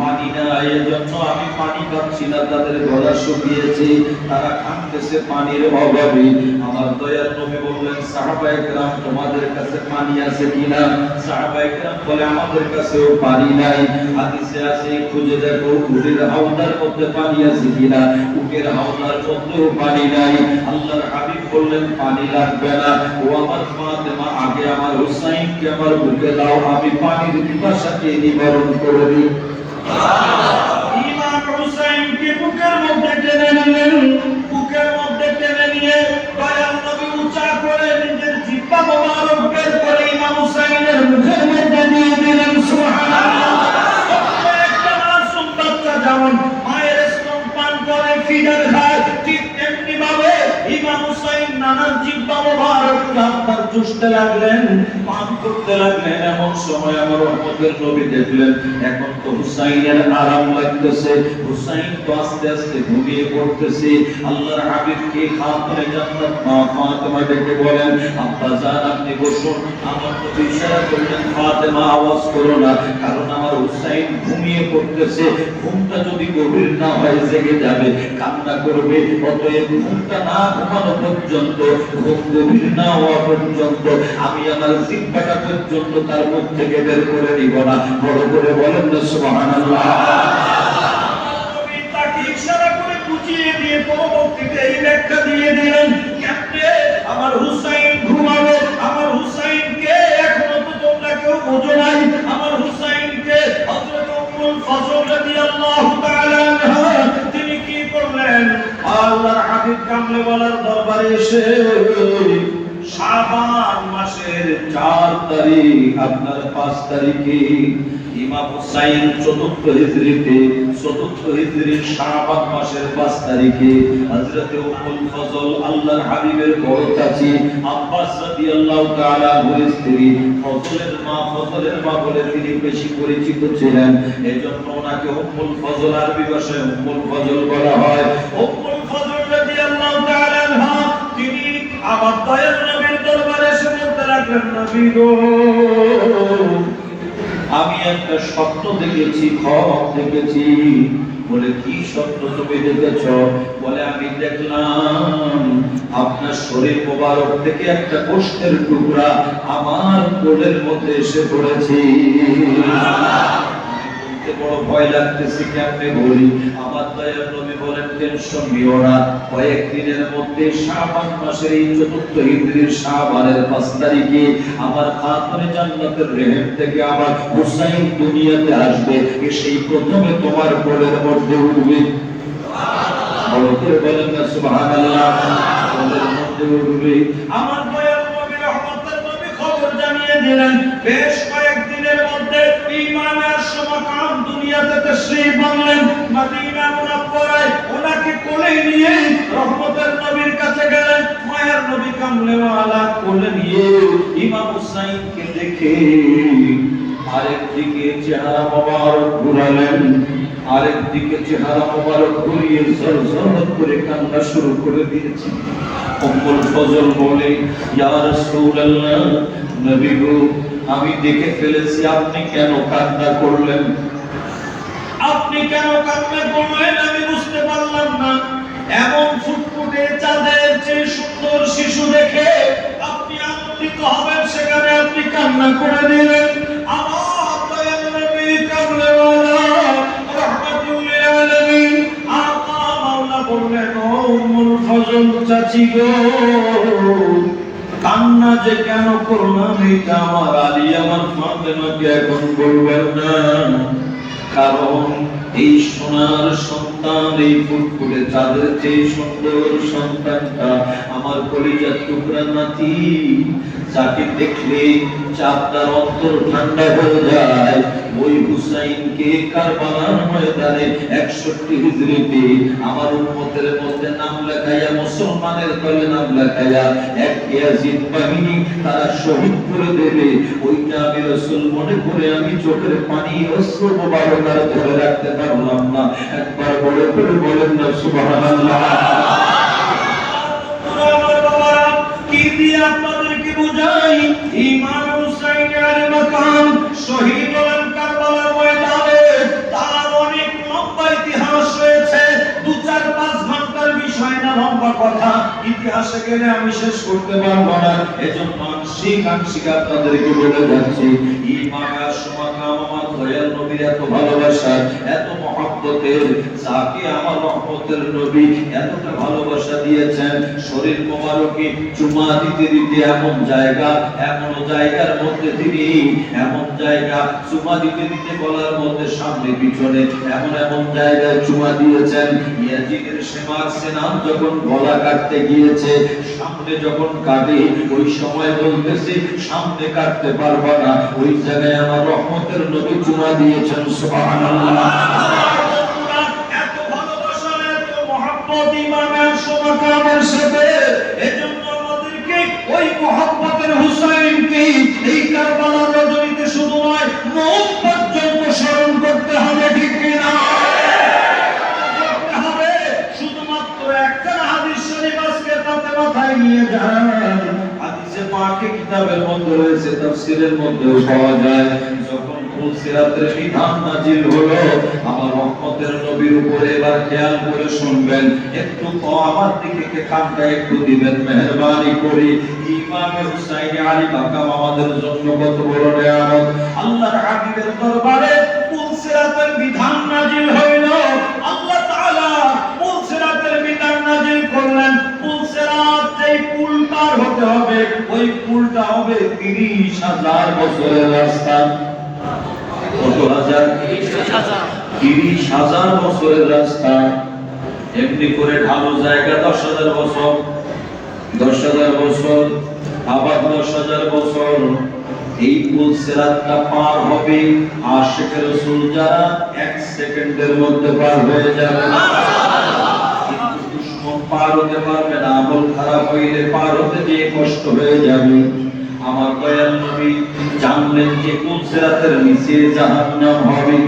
পানি নাই, এজন্য আমি পানি পাচ্ছি না, তাদের গলা শুকিয়েছে, তারা কাঁদতেছে পানির অভাবে। আমার দয়াল নবী বললেন, সাহাবায়ে কেরাম, তোমাদের কাছে পানি আছে কিনা? সাহাবায়ে কেরাম বলে, আমাদের কাছেও পানি নাই। হাদিসে আছে, খুঁজে দেখো উটের হাওদার মধ্যে পানি আছে কিনা। উটের হাওদার মধ্যেও পানি নাই। আল্লাহর হাবিব বললেন, পানি লাগবে না, ও আমার ফাতেমা, আগে আমার হুসাইনকে আমার বুকে দাও, আমি পানির পিপাসাকে নিবারণ করে দিই। ইমাম হুসাইনকে বুকের মধ্যে টেনে নিলেন। বুকের মধ্যে টেনে নিয়ে দয়াল নবী উঁচা করে নিজের জিহ্বা মোবারক বের করে ইমাম হুসাইনের মুখের মধ্যে দিয়ে দিলেন। সুবহানাল্লাহ। একটা মাসুম বাচ্চা যেমন ডানা জিহ্বা মোবারককে আপনার চুষতে লাগলেন, পান করতে লাগলেন। এমন সময় আমার রহমতের নবী দেখলেন এখন তো হুসাইনের আরাম লাগতেছে, হুসাইন তো আস্তে আস্তে ঘুমিয়ে পড়তেছে। আল্লাহর হাবিবকে খাতুনে জান্নাত মা ফাতেমা ডেকে বলেন, আব্বা জান আপনি বসুন। আমার নবী ইশারা করলেন, ফাতেমা আওয়াজ করো না, কারণ আমার হুসাইন ঘুমিয়ে পড়তেছে, ঘুমটা যদি গভীর না হয় জেগে যাবে, কান্না করবে। অতএব ঘুমটা না ঘুমানো পর্যন্ত, ঘুম গভীর না হওয়া পর্যন্ত আমি আমার জিহ্বাটা পর্যন্ত তার মুখ থেকে বের করে নিব না। বড় করে বলেন না সুবহানাল্লাহ। নবী তাকে ইশারা করে বুঝিয়ে দিয়ে পরবর্তীতে এই ব্যাখ্যা দিয়ে দিলেন, কেমনে আমার হুসাইন ঘুমাবে? আমার হুসাইনকে এখনো তো তোমরা কেউ বোঝো নাই। আমার হুসাইনকে হযরত উম্মুল ফজল রাদিয়াল্লাহু তাআলা আনহা তিনি কি করলেন? আল্লাহর হাবিব কামলে ওয়ালার দরবারে এসে শাবান মাসের 4 তারিখ, আপনার 5 তারিখে ইমাম হুসাইন 4th হিজরিতে, 4th হিজরির শাবান মাসের 5 তারিখে হযরত উম্মুল ফজল আল্লাহর হাবিবের বড় চাচী আব্বাস রাদিয়াল্লাহু তাআলা আনহুর স্ত্রী, ফজলের মা বলে তিনি বেশি পরিচিত ছিলেন। এজন্য ওনাকে উম্মুল ফজল আরবি ভাষায় উম্মুল ফজল বলা হয়। উম্মুল ফজল রাদিয়াল্লাহু তাআলা আনহা তিনি আমার দয়ার নবীর দরবারে এসে বলতে লাগলেন, নবী গো আমি একটা স্বপ্ন দেখেছি, খ্বব দেখেছি। বলে কি স্বপ্ন তুমি দেখেছ? বলে আমি দেখলাম আপনার শরীর মোবারক থেকে একটা গোশতের টুকরা আমার কোলের মধ্যে এসে পড়েছে। বড় ভয় লাগতেছে, কেমনে বলি? আমার দয়ার নবী বলেন, টেনশন নিও না, কয়েকদিনের মধ্যে শাবান মাসের এই 4th হিজরির শাবানের 5 তারিখে আমার খাতুনে জান্নাতের রেহেম থেকে আমার হুসাইন দুনিয়াতে আসবে, সেই প্রথমে তোমার কোলের মধ্যে উঠবে। সুবহানাল্লাহ বলেন না সুবহানাল্লাহ। কোলের মধ্যে উঠবে। আমার দয়ার নবী রহমতের নবী খবর জানিয়ে দিলেন, বেশ কয়েকদিনের মধ্যে ইমামের সমাকাম দুনিয়াতে তাশরীফ আনলেন। মদিনা মুনাওয়ারায় ওনাকে কোলে নিয়ে রহমতের নবীর কাছে গেলেন। মায়ার নবী কামলে ওয়ালা কোলে নিয়ে ইমাম হুসাইনকে দেখে আরেকদিকে চেহারা মোবারক ঘুরালেন, আরেকদিকে চেহারা মোবারক ঘুরিয়ে ঝরঝর করে কান্না শুরু করে দিয়েছে। উম্মুল ফজল বলে, ইয়া রাসূলুল্লাহ, নবী গো আমি দেখে ফেলেছি আপনি কেন কান্না করলেন? আপনি কেন কান্না করলেন আমি বুঝতে পারলাম না। এমন ফুটফুটে চাঁদের চেয়ে সুন্দর শিশু দেখে আপনি আনন্দিত হবেন, সেখানে আপনি কান্না করে দিলেন। আমার দয়াল নবী কামলে ওয়ালা রাহমাতুল লিল আলামিন আকা মাওলা বললেন, ও উম্মুল ফজল চাচী গো কান্না যে কেন করলাম এটা আমার আলী আমার ফাতেমাকে এখন বলবেন না, কারণ এই সোনার সন্তান, এই ফুটফুটে চাঁদের চেয়ে সুন্দর সন্তানটা আমার কলিজার টুকরা নাতি, যাকে দেখলে চাঁদার অন্তর ঠান্ডা হয়ে যায়, ওই হুসাইনকে কারবালার ময়দানে 61 হিজরিতে আমার উম্মতের মধ্যে নাম লেখাইয়া, মুসলমানের দলে নাম লেখাইয়া এক ইয়াজিদ বাহিনী তারা শহীদ করে দেবে। ওইটা আমি রাসূল মনে করে আমি চোখের পানি অশ্রু মোবারক আর ধরে রাখতে পারলাম না। একবার বলে করে বলেন না সুবহানাল্লাহ। আমার বাবারা কি দিয়ে আপনাদেরকে বুঝাই, ইমাম হুসাইন আলাইহিস মাকাম শহীদ হলেন কারবালার ময়দানে। তার অনেক লম্বা ইতিহাস রয়েছে, 2-4-5 ঘন্টার বিষয় না, লম্বা কথা। ইতিহাসে গেলে আমি শেষ করতে পারবো না, এজন্য আংশিক আপনাদেরকে বলে যাচ্ছি। ইমাম সুমাকাম আমার দয়াল নবীর এত ভালোবাসা, এত মহব্বতের, যাকে আমার রহমতের নবী এতটা ভালোবাসা দিয়েছেন, শরীর মোবারকে চুমা দিতে দিতে এমন জায়গার মধ্যে তিনি এমন জায়গা চুমা দিতে দিতে গলার মধ্যে সামনে পিছনে এমন জায়গায় চুমা দিয়েছেন, ইয়াজিদের সেমার সেনাম যখন গলা কাটতে গিয়েছে, সামনে যখন কাটে ওই সময় বলতেছে সামনে কাটতে পারবা না, ওই জায়গায় আমার রহমতের নবী চুমা দিয়েছেন। সুবহানাল্লাহ। এত ভালোবাসা, এত মহব্বত ইমামের সুমাকামের সাথে, এজন্য আমার মুহাব্বতের হুসাইনকে এই কারবালার রজনীতে শুধু নয় মওত পর্যন্ত স্মরণ করতে হবে, ঠিক কিনা? শুধুমাত্র একটা হাদিস শরীফ আজকে তাতে মাথায় নিয়ে যান। হাদিসে পাকে কিতাবের মধ্যে রয়েছে, তাফসীরের মধ্যেও পাওয়া যায়, যখন ফুলসিরাতের বিধান নাজিল হলো আমার রহমতের নবীর উপরে, এবার খেয়াল করে শুনবেন, একটু তো আমার দিকে কানটা একটু দিবেন মেহেরবানি করে। ইমামে হুসাইন আলী মাকাম আমাদের জন্য কত বড় নিয়ামত। আল্লাহর হাবিবের দরবারে ফুলসিরাতের বিধান নাজিল হইল, আল্লাহ তাআলা ফুলসিরাতের বিধান নাজিল করলেন। ফুলসিরাত যেই পুল পার হতে হবে, ওই পুলটা হবে 30,000 বছরের রাস্তা। কত হাজার? 30,000 বছরের রাস্তা। এমনি করে ঢালু জায়গা 10,000 বছর, 10,000 বছর, আবার 10,000 বছর। এই ফুলসিরাতটা পার হবে আশিকে রাসূল যারা 1 সেকেন্ডের মধ্যে পার হয়ে যাবে। দুশমন পার হতে পারবে না, আমল খারাপ হইলে পার হতে গিয়ে কষ্ট হয়ে যাবে। আমার দয়াল নবী জানলেন যে ফুলসিরাতের নিচে জাহান্নাম হবে,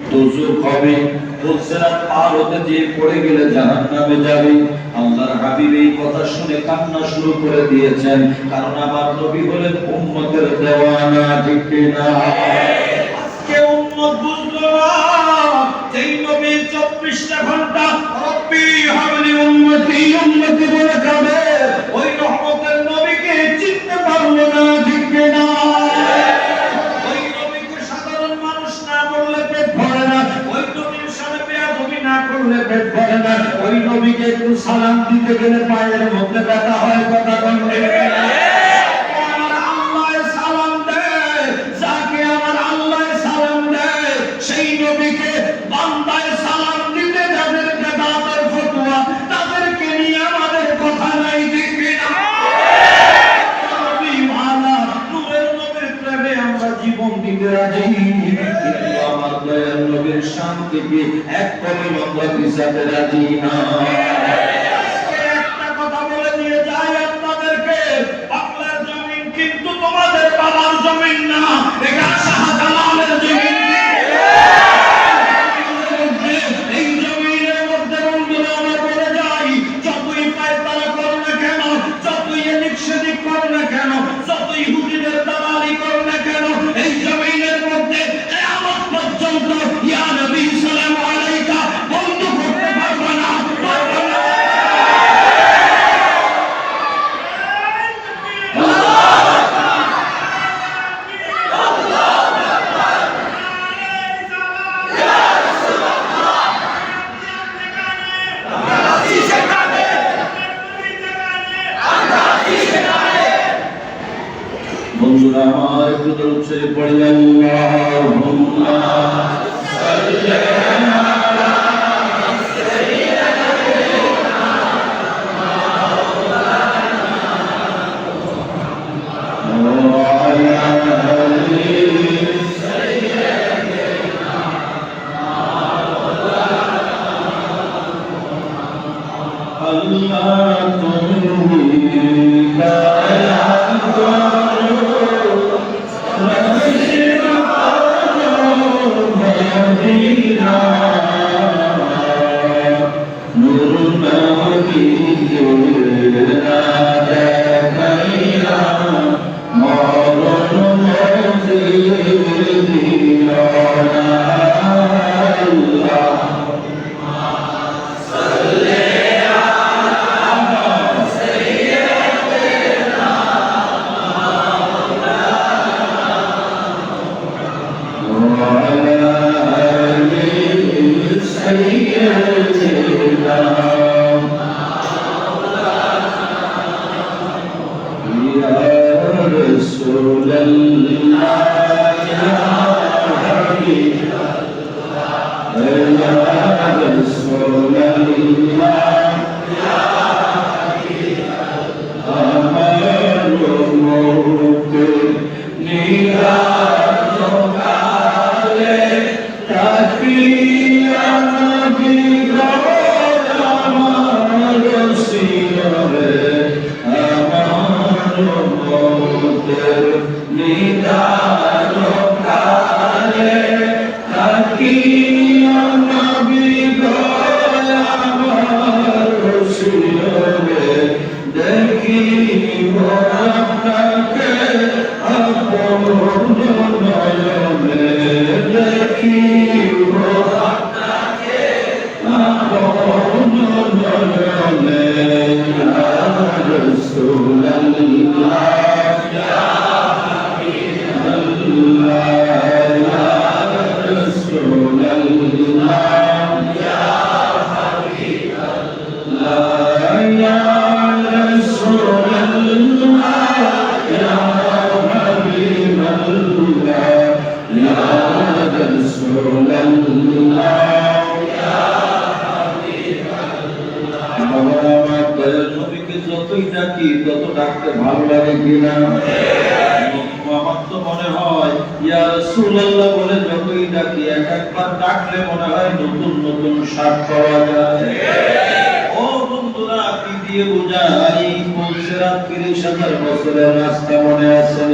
দোজখ হবে, ফুলসিরাত পার হতে গিয়ে পড়ে গেলে জাহান্নামে যাবে। আল্লাহর হাবিব এই কথা শুনে কান্না শুরু করে দিয়েছেন, কারণ আমার নবী হলেন উম্মতের দেওয়ানা, ঠিক কিনা? আজকে উম্মত বুঝলো না, যেই নবী 24টা ঘন্টা রব্বি হাবলি উম্মতি উম্মতি বলে কাঁদে, ওই রহমতের নবীকে চিনতে পারলো না, ঠিক কিনা? ওই নবীকে সাধারণ মানুষ না বললে পেট ভরে না, ওই নবীর সামনে বেয়াদবি না করলে পেট ভরে না, ওই নবীকে একটু সালাম দিতে গেলে পায়ের মধ্যে ব্যথা হয়, কথা বলতে আমার আল্লাহ সালাম দেয়, যাকে আমার আল্লাহ সালাম দেয়, সেই নবীকে বান্দায় সালাম দিতে যাদের বেদাতের ফতোয়া, তাদেরকে নিয়ে আমাদের কথা নাই, ঠিক কিনা? নবী মালা নূরের নবীর প্রেমে আমরা জীবন দিতে রাজি, কিন্তু আমার দয়াল নবীর শান্তিকে এক কলম আমরা পিছাতে রাজি না। একটা কথা বলে দিয়ে যাই আপনাদেরকে, বাংলার জমিন কিন্তু তোমাদের বাবার জমিন না, এটা শাহজালালের জমিন। এই জমিনের মধ্যে বন্ধুরা আমরা বলে যাই, যতই পায়তারা করো না কেন, যতই এদিক সেদিক করো না কেন, যতই হুজুরের দালালি করো না কেন, এই জমিনের মধ্যে কিয়ামত পর্যন্ত ইয়া নবী সালামু আলাইকা বন্ধ করতে পারবে না, পারবে না। বন্ধুরা আমার একটু দরুদ শরীফ পড়ি, আল্লাহুম্মা সাল্লি আলা আল্লাহ তুমি দয়া যতই ডাকি তত ডাকতে ভালো লাগে কিনা? আমার তো মনে হয় ইয়া রাসূলুল্লাহ বলে যতই ডাকি একবার ডাকলে মনে হয় নতুন নতুন স্বাদ পাওয়া যায়। ও বন্ধুরা, কি দিয়ে বুঝাই? পুলসিরাত ৩০,০০০ বছরের রাস্তা মনে আছে?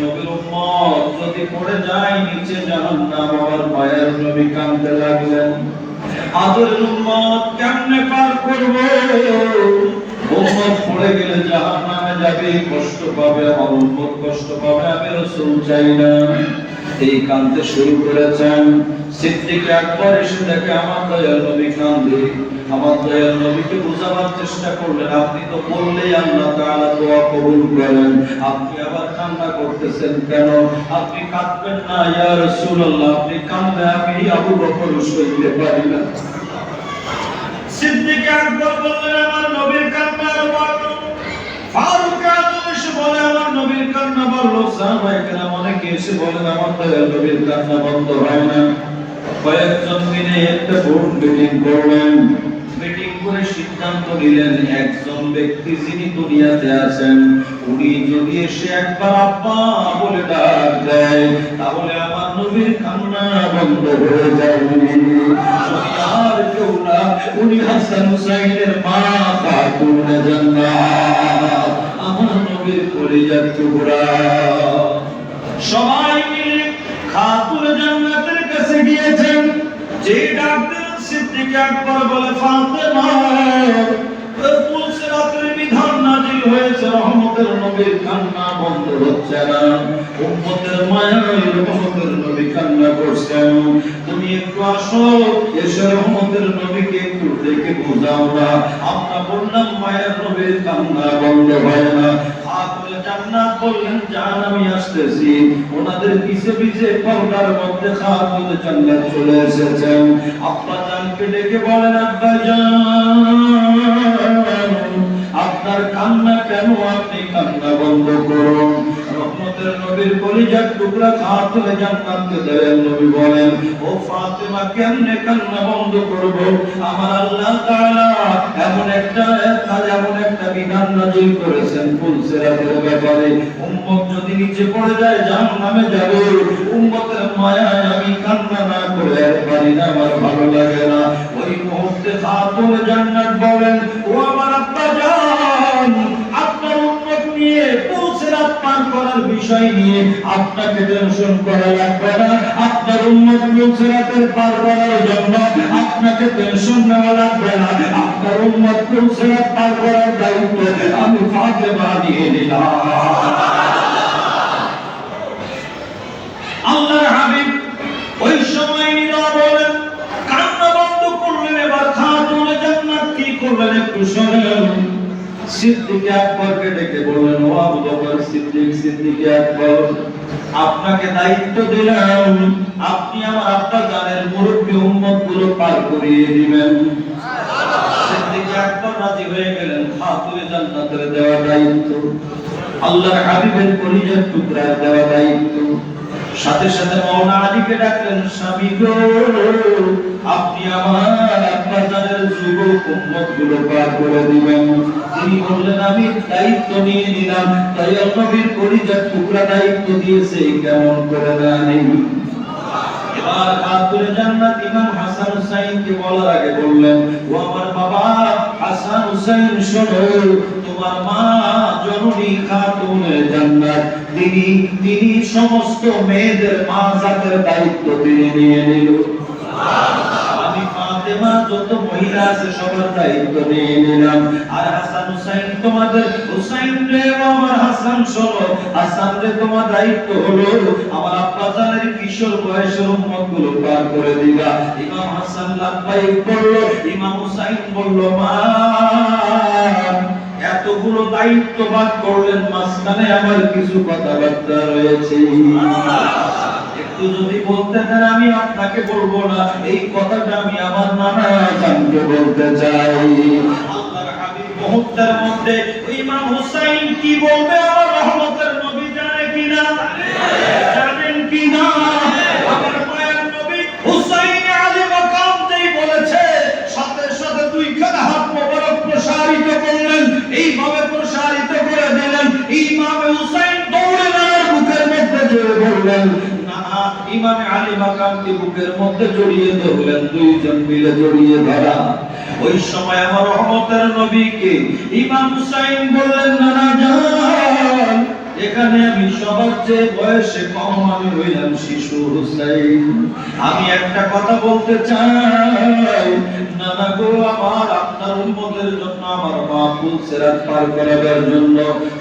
নবীর উম্মত যদি পড়ে যায় নিচে জাহান্নাম, আমার মায়ের নবী কাঁদতে লাগলেন, আদরের উম্মত কেমনে পার করবে? উম্মত পড়ে গেলে জাহান্নামে যাবে, কষ্ট পাবে, আমার উম্মত কষ্ট পাবে, আমি রাসূল চাই না। এই কাঁদতে শুরু করেছেন। সিদ্দিক আকবর এসে দেখে আমার দয়াল নবী কাঁদে। আমার দয়াল নবীকে বোঝাবার চেষ্টা করলেন, আপনি তো বললেই আল্লাহ তাআলা দোয়া কবুল করেন, আপনি আবার কান্না করতেছেন কেন? আপনি কাঁদবেন না ইয়া রাসূলুল্লাহ, আপনি কাঁদলে আমি আবু বকর সইতে পারি না। সিদ্দিক আকবর বললেন, আমার নবীর কান্নার বর্ণ। ফারুক আযম এসে বলে, আমার নবীর কান্না বলল। সাহাবায়ে কেরাম অনেকে এসে বলেন, আমার দয়াল নবীর কান্না বন্ধ হয় না। কয়েকজন মিলে একটা বোর্ড মিটিং করলেন। মিটিং করে সিদ্ধান্ত নিলেন, একজন ব্যক্তি যিনি দুনিয়াতে আছেন উনি যদি এসে একবার আব্বা বলে ডাক দেয় তাহলে আমার নবীর কান্না বন্ধ হয়ে যাবে। আর কেউ না, উনি হাসান হুসাইনের মা খাতুনে জান্নাত, আমার নবীর কলিজার টুকরা। সবাই মিলে খাতুনে জান্নাতের কাছে গিয়েছেন। যে ডাক দিলেন সিদ্দিক আকবর বলে, ফাতেমা, পুলসিরাতের বিধান নাযিল হয়েছে, রহমতের নবীর কান্না বন্ধ হচ্ছে না। উম্মতের মায়ায় রহমতের নবী কান্না করছেন, তুমি একটু আসো, এসে রহমতের নবীকে একটু দেখে বোঝাও না। আমরা বললাম মায়ের নবীর কান্না বন্ধ হয় না। খাতুনে জান্নাত বললেন, জান আমি আসতেছি। ওনাদের পিছে পিছে পর্দার মধ্যে খাতুনে জান্নাত চলে এসেছেন। আব্বা জানকে ডেকে বলেন, আব্বা জান, আপনার কান্না কেন? আপনি কান্না বন্ধ করুন। রহমতের নবীর কলিজার টুকরা খাতুনে জান্নাতকে দয়াল নবী বলেন, ও ফাতেমা, কেমনে কান্না বন্ধ করব? আমার আল্লাহ তাআলা এমন একটা বিধান নাযিল করেছেন পুলসিরাতের ব্যাপারে, উম্মত যদি নিচে পড়ে যায় জাহান্নামে যাবে। উম্মতের মায়ায় আমি কান্না না করে আর পারি না, আমার ভালো লাগে না। ওই মুহূর্তে খাতুনে জান্নাত বলেন, ও আমার আব্বা জান, আপনার উম্মত নিয়ে পুলসিরাত পার করার বিষয় নিয়ে আপনাকে টেনশন করা লাগবে না। আপনার উম্মত পুলসিরাতের পার করার জন্য আপনাকে টেনশন নেওয়া লাগবে না। আপনার উম্মত পুলসিরাত পার করার দায়িত্ব আমি ফাতেমা নিয়ে নিলাম। আল্লাহর হাবিব ওই সময় নীরব বলেন, কান্না বন্ধ করলেন। এবার খাতুনে জান্নাত কি করলেন একটু শুনুন। সিদ্দিক আকবরকে ডেকে বললেন, ও আবু বকর সিদ্দিক, সিদ্দিক আকবর, আপনাকে দায়িত্ব দিলাম, আপনি আমার আব্বা জানের মুরব্বী উম্মত গুলো পার করিয়ে দিবেন। সিদ্দিক আকবর রাজি হয়ে গেলেন। খাতুনে জান্নাতের দেওয়া দায়িত্ব, আল্লাহর হাবিবের কলিজার টুকরার দেওয়া দায়িত্ব। সাথে সাথে মাওলানা আলীকে ডাকলেন, স্বামী গো, আপনি আমার আব্বা জানের যুবক উম্মত গুলো পার করে দিবেন। তিনি বললেন, আমি দায়িত্ব নিয়ে নিলাম। দয়াল নবীর কলিজার টুকরা দায়িত্ব দিয়েছে, কেমন করে না নেই। এবার খাতুনে জান্নাত ইমাম হাসান হুসাইনকে বলার আগে বললেন, ও আমার বাবা হাসান হুসাইন, শোনো, তোমার মা জননী খাতুনে জান্নাত, তিনি সমস্ত মেয়েদের মা জাতের দায়িত্ব তিনি নিয়ে নিল। আমি ফাতেমা যত মহিলা আছে সবার দায়িত্ব নিয়ে নিলাম। আর হাসান হুসাইন, তোমাদের হুসাইন রে, আমার হাসান শোনো, হাসান রে, তোমার দায়িত্ব হলো আমার আব্বা জানের কিশোর বয়সের উম্মত গুলো পার করে দিবা। ইমাম হাসান লাব্বাইক বলল, ইমাম হুসাইন বলল, মা এতগুলো দায়িত্ব ভাগ করলেন, মাঝখানে আমার কিছু কথাবার্তা রয়েছে, একটু যদি বলতে দেন আমি আপনাকে বলবো না। এই কথাটা আমি আমার নানা জানকে বলতে চাই। আল্লাহর হাবিব মুহূর্তের মধ্যে ইমাম হুসাইন কি বলবে আমার রহমতের নবী জানে কিনা? জানেন কিনা? আমার মায়ের নবী হুসাইন আলী মাকাম যেই বলেছে, সাথে সাথে দুইখানা হাত মোবারক প্রসারিত ইমাম আলী মাকামকে বুকের মধ্যে জড়িয়ে ধরলেন, দুইজন মিলে জড়িয়ে ধরা। ওই সময় আমার রহমতের নবীকে ইমাম হুসাইন বললেন, নানা জান, এখানে আমি সবার চেয়ে বয়সে কম, আমি হইলাম শিশু হুসাইন। আমি একটা কথা বলতে চাই, নানা গো আমার, আপনার উম্মতের জন্য, আমার মাহফুজ সিরাত পার করাবার জন্য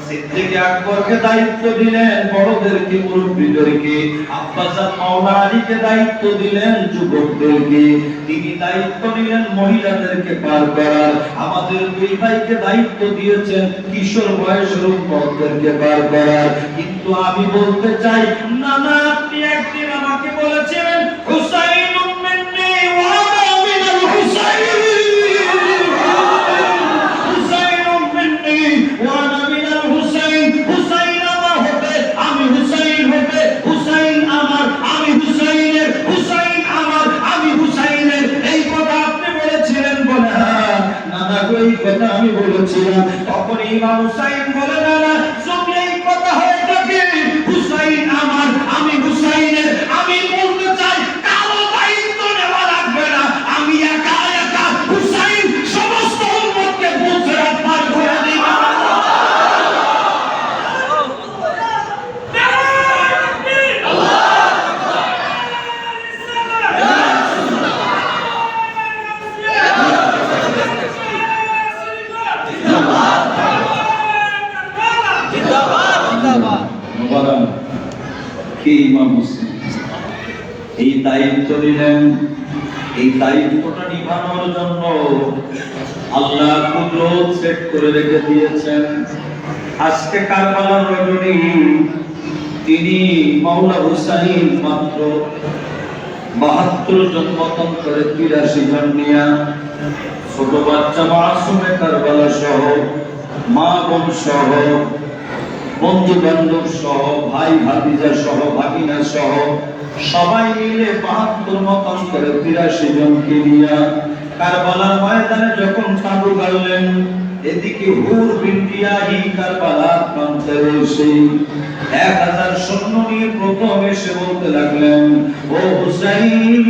সিদ্দিক আকবরকে দায়িত্ব দিলেন, বড়দেরকে, মুরব্বীদেরকে, আব্বাজান মাওলা আলীকে দায়িত্ব দিলেন, যুবকদেরকে। তিনি দায়িত্ব নিলেন মহিলাদেরকে পার করার। আমাদের দুই ভাইকে দায়িত্ব দিয়েছেন কিশোর বয়সের উম্মতদেরকে পার করার। কিন্তু আমি বলতে চাই, নানা আপনি একদিন আমাকে বলেছিলেন, হুসাইনুম মিন্নি ওয়া আনা মিনাল হুসাইন, হুসাইনুম মিন্নি ওয়া আনা মিনাল হুসাইন। হুসাইন আমার হবে, আমি হুসাইন হবে, হুসাইন আমার, আমি হুসাইনের, হুসাইন আমার, আমি হুসাইনের। এই কথা আপনি বলেছিলেন বলে, হ্যাঁ নানা গো এই কথা আমি বলেছিলাম। তখন ইমাম হুসাইন বলে, নানা যদি এই কথা হয়ে থাকে, হুসাইন আমার, আমি হুসাইনের, আমি বলতে চাই কারো দায়িত্ব নেওয়া লাগবে না, আমি একা একা হুসাইন সমস্ত উম্মতকে বুঝরাত পার করে দিব। এই দায়িত্ব নিলেন। এই দায়িত্বটা নিভানোর জন্য আল্লাহ কুদরত সেট করে রেখে দিয়েছেন। আজকে কারবালার রজনী, তিনি মাওলা হুসাইন মাত্র 72 জন মতন করে 83 জন নিয়া, ছোট বাচ্চা মাসুমে কারবালা সহ, মা বোন সহ, বন্ধু বান্ধব সহ, ভাই ভাতিজা সহ, ভাগিনা সহ, সবাই মিলে 72 মতন করে 83 জনকে নিয়ে কারবালার ময়দানে যখন তাঁবু গাড়লেন, এদিকে হুর বিন্দিয়াহি কারবালার প্রান্তে এসে 1000 সৈন্য নিয়ে প্রথম এসে বলতে লাগলেন, ও হুসাইন,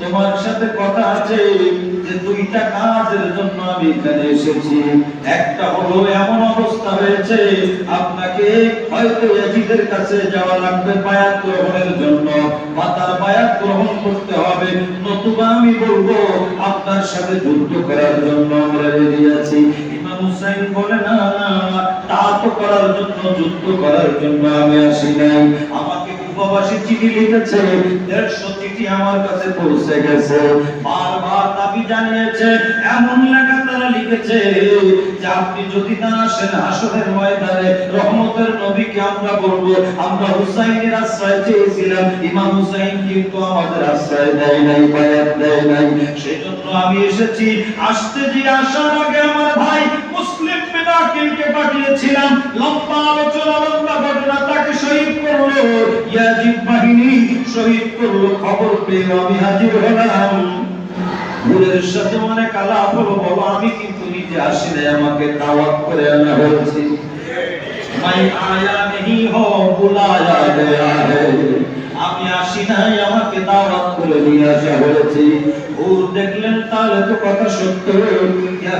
তোমার সাথে কথা আছে যে দুইটা কাজের জন্য আমি এখানে এসেছি। একটা হলো এমন অবস্থা হয়েছে, আপনাকে হয়তো ইয়াজিদের কাছে যাওয়া লাগবে বায়াত গ্রহণের জন্য, মাতার বায়াত গ্রহণ করতে হবে, নতুবা আমি বলবো আপনার সাথে যুদ্ধ করার জন্য আমরা রেডি আছি। ইমাম হুসাইন বলে, না না, তা তো করার জন্য, যুদ্ধ করার জন্য আমি আসি নাই। আমাকে উপবাসী চিঠি লিখেছে, 150 চিঠি আমার কাছে পৌঁছে গেছে, বারবার দাবি জানিয়েছে, এমন লেখা তারা লিখেছে যে আপনি যদি না আসেন হাসরের ময়দানে রহমতের নবীকে আমরা বলবো আমরা হুসাইনের আশ্রয় চেয়েছিলাম, ইমাম হুসাইন কিন্তু আমাদের আশ্রয় দেয় নাই, বায়াত দেয় নাই। সেজন্য আমি এসেছি। আসতে যে আসার আগে আমার ভাই মুসলিম বিন আকিলকে পাঠিয়েছিলাম, লম্বা আলোচনা, লম্বা ঘটনা, তাকে শহীদ করলো, ইয়াজিদ বাহিনী শহীদ করলো। খবর পেয়ে আমি হাজির হলাম। ভুলের সাথে অনেক আলাপ হলো, বাবা আমি কিন্তু নিজে আসি নাই, আমাকে দাওয়াত করে আনা হয়েছে। মাই আয়া নেহি হো বুলায়া গয়া হ্যায়, আমি আসি নাই, আমাকে দাওয়াত করে নিয়ে আসা হয়েছে। ওর দেখলেন তাহলে তো কথা সত্য,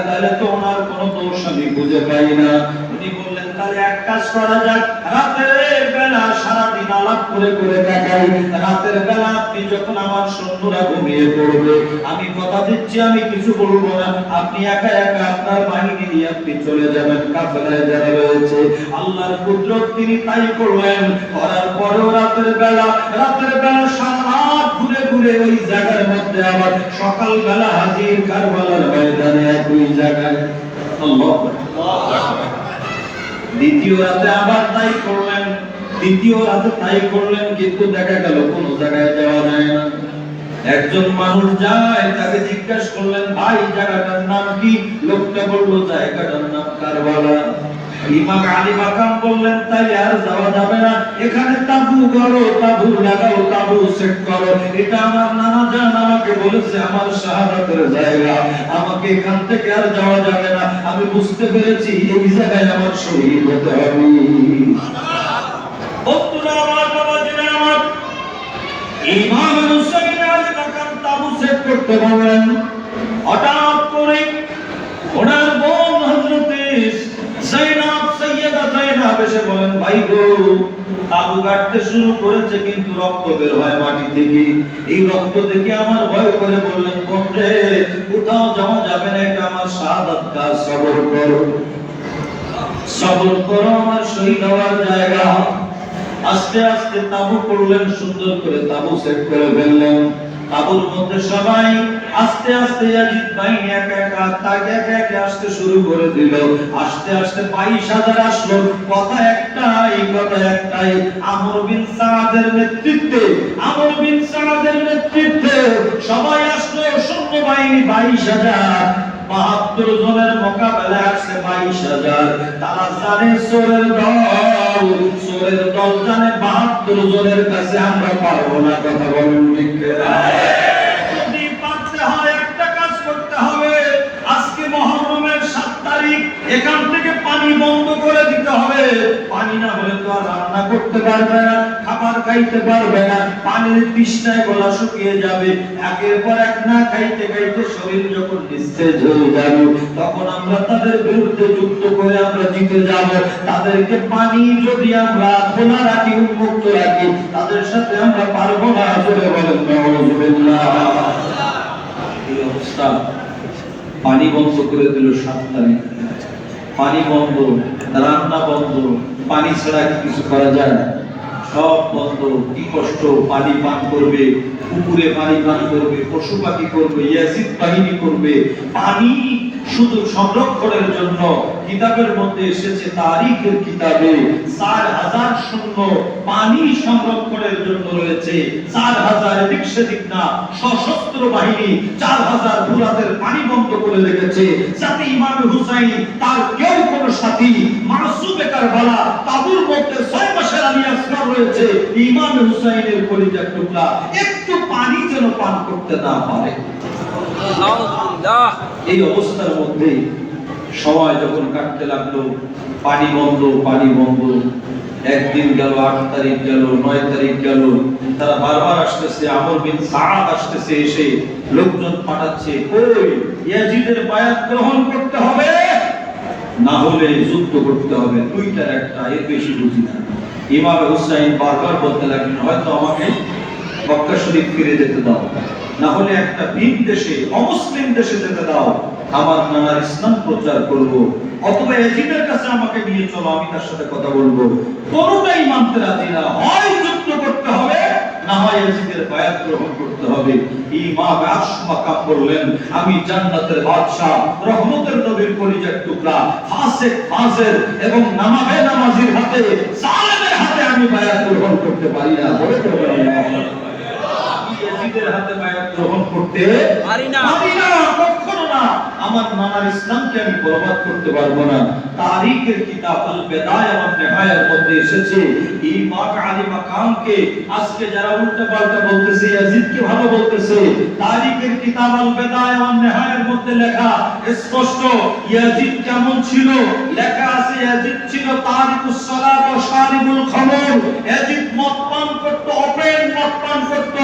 তাহলে তো ওনার কোনো দোষ আমি খুঁজে পাই না। উনি বললেন তাহলে এক কাজ করা যাক, রাতের বেলা সারাদিন আলাপ করে করে দেখাই, রাতের বেলা আপনি যখন আমার সৈন্যরা ঘুমিয়ে পড়বে, আমি কথা দিচ্ছি আমি কিছু বলবো না, আপনি একা একা আপনার বাহিনী নিয়ে আপনি চলে যাবেন কাফেলায় যারা রয়েছে। আল্লাহর কুদরত, তিনি তাই করলেন। করার পরেও রাতের বেলা সারা রাত ঘুরে ঘুরে ওই জায়গার মধ্যে আবার সকাল বেলা হাজির কারবালার ময়দানে একই জায়গায়। আল্লাহু আকবার। দ্বিতীয় রাতে আবার তাই করলেন, কিন্তু দেখা গেল কোন জায়গায় যাওয়া যায় না। একজন মানুষ যায়, তাকে জিজ্ঞাসা করলেন, ভাই জায়গাটার নাম কি? লোকটা বলল জায়গাটার নাম কারবালা। ইমাম আলী মাকাম বললেন, তাই আর যাওয়া যাবে না, এখানে তাবু করো, তাবু লাগাও, তাবু সেট করো। এটা আমার নানা জান আমাকে বলেছে আমার শাহাদাতের জায়গা, আমাকে এখান থেকে আর যাওয়া যাবে না। আমি বুঝতে পেরেছি এই জায়গায় আমার শহীদ হতে হবে। বন্ধুরা আমার, বাবাজিরা আমার, ইমাম হুসাইন আলী মাকাম তাবু সেট করতে বললেন। হঠাৎ করে ওনার বোন হযরতে যায়েনাব, সাইয়্যেদা যায়েনাব এসে বলেন, ভাই গো, তাবু কাটতে শুরু করেছে কিন্তু রক্ত বের হয় মাটি থেকে। এই রক্ত দেখে আমার ভয় করে বললেন, বোন রে, কোথাও যাওয়া যাবে না, এটা আমার শাহাদাত কাজ, সবর করো, সবর করো, আমার শহীদ হওয়ার জায়গা। আস্তে আস্তে তাবু করলেন, সুন্দর করে তাবু সেট করে ফেললেন। তাবুর মধ্যে সবাই আস্তে আস্তে ইয়াজিদ বাহিনী একা একা তাকে একা একা আসতে শুরু করে দিল। আস্তে আস্তে 22,000 আসলো। কথা একটাই, কথা একটাই, আমর বিন সাদের নেতৃত্বে, আমর বিন সাদের নেতৃত্বে সবাই আসলো। সৈন্য বাহিনী 22,000, 72 জনের মোকাবেলায় আসছে 22,000। তারা জানে চোরের দল, চোরের দল জানে 72 জনের কাছে আমরা পারবো না। কথা বলুন ঠিক কিনা? যদি পারতে হয় একটা কাজ করতে হবে, আজকে মুহররমের 7 তারিখ এখান থেকে পানি বন্ধ করে দিতে হবে। পানি না হলে তো আর রান্না করতে পারবে না, খাবার খাইতে পারবে না, পানির তৃষ্ণায় গলা শুকিয়ে যাবে। একের পর এক না খাইতে খাইতে শরীর যখন নিস্তেজ হয়ে যাবে, তখন আমরা তাদের বিরুদ্ধে যুদ্ধ করে আমরা জিতে যাব। তাদেরকে পানি যদি আমরা খোলা রাখি, উন্মুক্ত রাখি, তাদের সাথে আমরা পারবো না। জোরে বলেন নাউযুবিল্লাহ। এই অবস্থা, পানি বন্ধ করে দিল 7 তারিখ। পানি বন্ধ, রান্না বন্ধ, পানি ছাড়া কিছু করা যায় না, সব বন্ধ। কি কষ্ট, পানি পান করবে, পুকুরে পানি পান করবে, পশু পাখি করবে, ইয়াজিদ বাহিনী করবে। পানি শুধু সংরক্ষণের জন্য কিতাবের মধ্যে এসেছে, তারিখের কিতাবে 4000 সৈন্য পানি সংরক্ষণের জন্য রয়েছে। 4000 এদিক সেদিক না, সশস্ত্র বাহিনী 4000 বুরাদের পানি বন্ধ করে রেখেছে, যাতে ইমাম হুসাইন তার কেউ কোনো সাথী মাসুমে কারবালা তাবুর মধ্যে 6 মাসের আলী আসকার রয়েছে, ইমাম হুসাইনের কলিজার টুকরা একটু পানি যেন পান করতে না পারে। এই অবস্থার মধ্যে সময় যখন কাটতে লাগলো, পানি বন্ধ, পানি বন্ধ। একদিন গেল, 8 তারিখ গেল, 9 তারিখ গেল, তারা বারবার আসতেছে। আমর বিন সাদ আসতেছে, এসে লোকজন পাঠাচ্ছে, কই ইয়াজিদের বায়াত গ্রহণ করতে হবে, না হলে যুদ্ধ করতে হবে, দুইটার একটা, এর বেশি বুঝি না। ইমাম হুসাইন বারবার বলতে লাগলেন, হয়তো আমাকে মক্কা শরীফ ফিরে যেতে দাও, না হলে একটা ভিন দেশে, অমুসলিম দেশে যেতে দাও, আমার নানার ইসলাম প্রচার করব, অথবা ইয়াজিদের কাছে আমাকে নিয়ে চলো, আমি তার সাথে কথা বলবো। কোনোটাই মানতে রাজি না, হয় যুদ্ধ করতে হবে, না হয় ইয়াজিদের বায়াত গ্রহণ করতে হবে। ইমাম আশমাকা বললেন, আমি জান্নাতের বাদশা, রহমতের নবীর কলিজার টুকরা, ফাসিক ফাজিল এবং নামাবে নামাজির হাতে, জালেমের হাতে আমি বায়াত গ্রহণ করতে পারি না। বলে করবেন না, ইয়াজিদের হাতে বায়াত গ্রহণ করতে পারি না, কখনো না। আমার নানার ইসলামকে আমি বরবাদ করতে পারবো না। তারিখের কিতাব আল বিদায়া ওয়ান নিহায়ার মধ্যে এসেছে, ইমাম আলী মাকামকে আজকে যারা উল্টা পাল্টা বলতেছে, ইয়াজিদকে ভালো বলতেছে, তারিখের কিতাব আল বিদায়া ওয়ান নিহায়ার মধ্যে লেখা স্পষ্ট ইয়াজিদ কেমন ছিল। লেখা আছে, ইয়াজিদ ছিল তারিকুস সালাত ওয়া শারিবুল খামর। ইয়াজিদ মদ পান করত, অপেন মদ পান করত,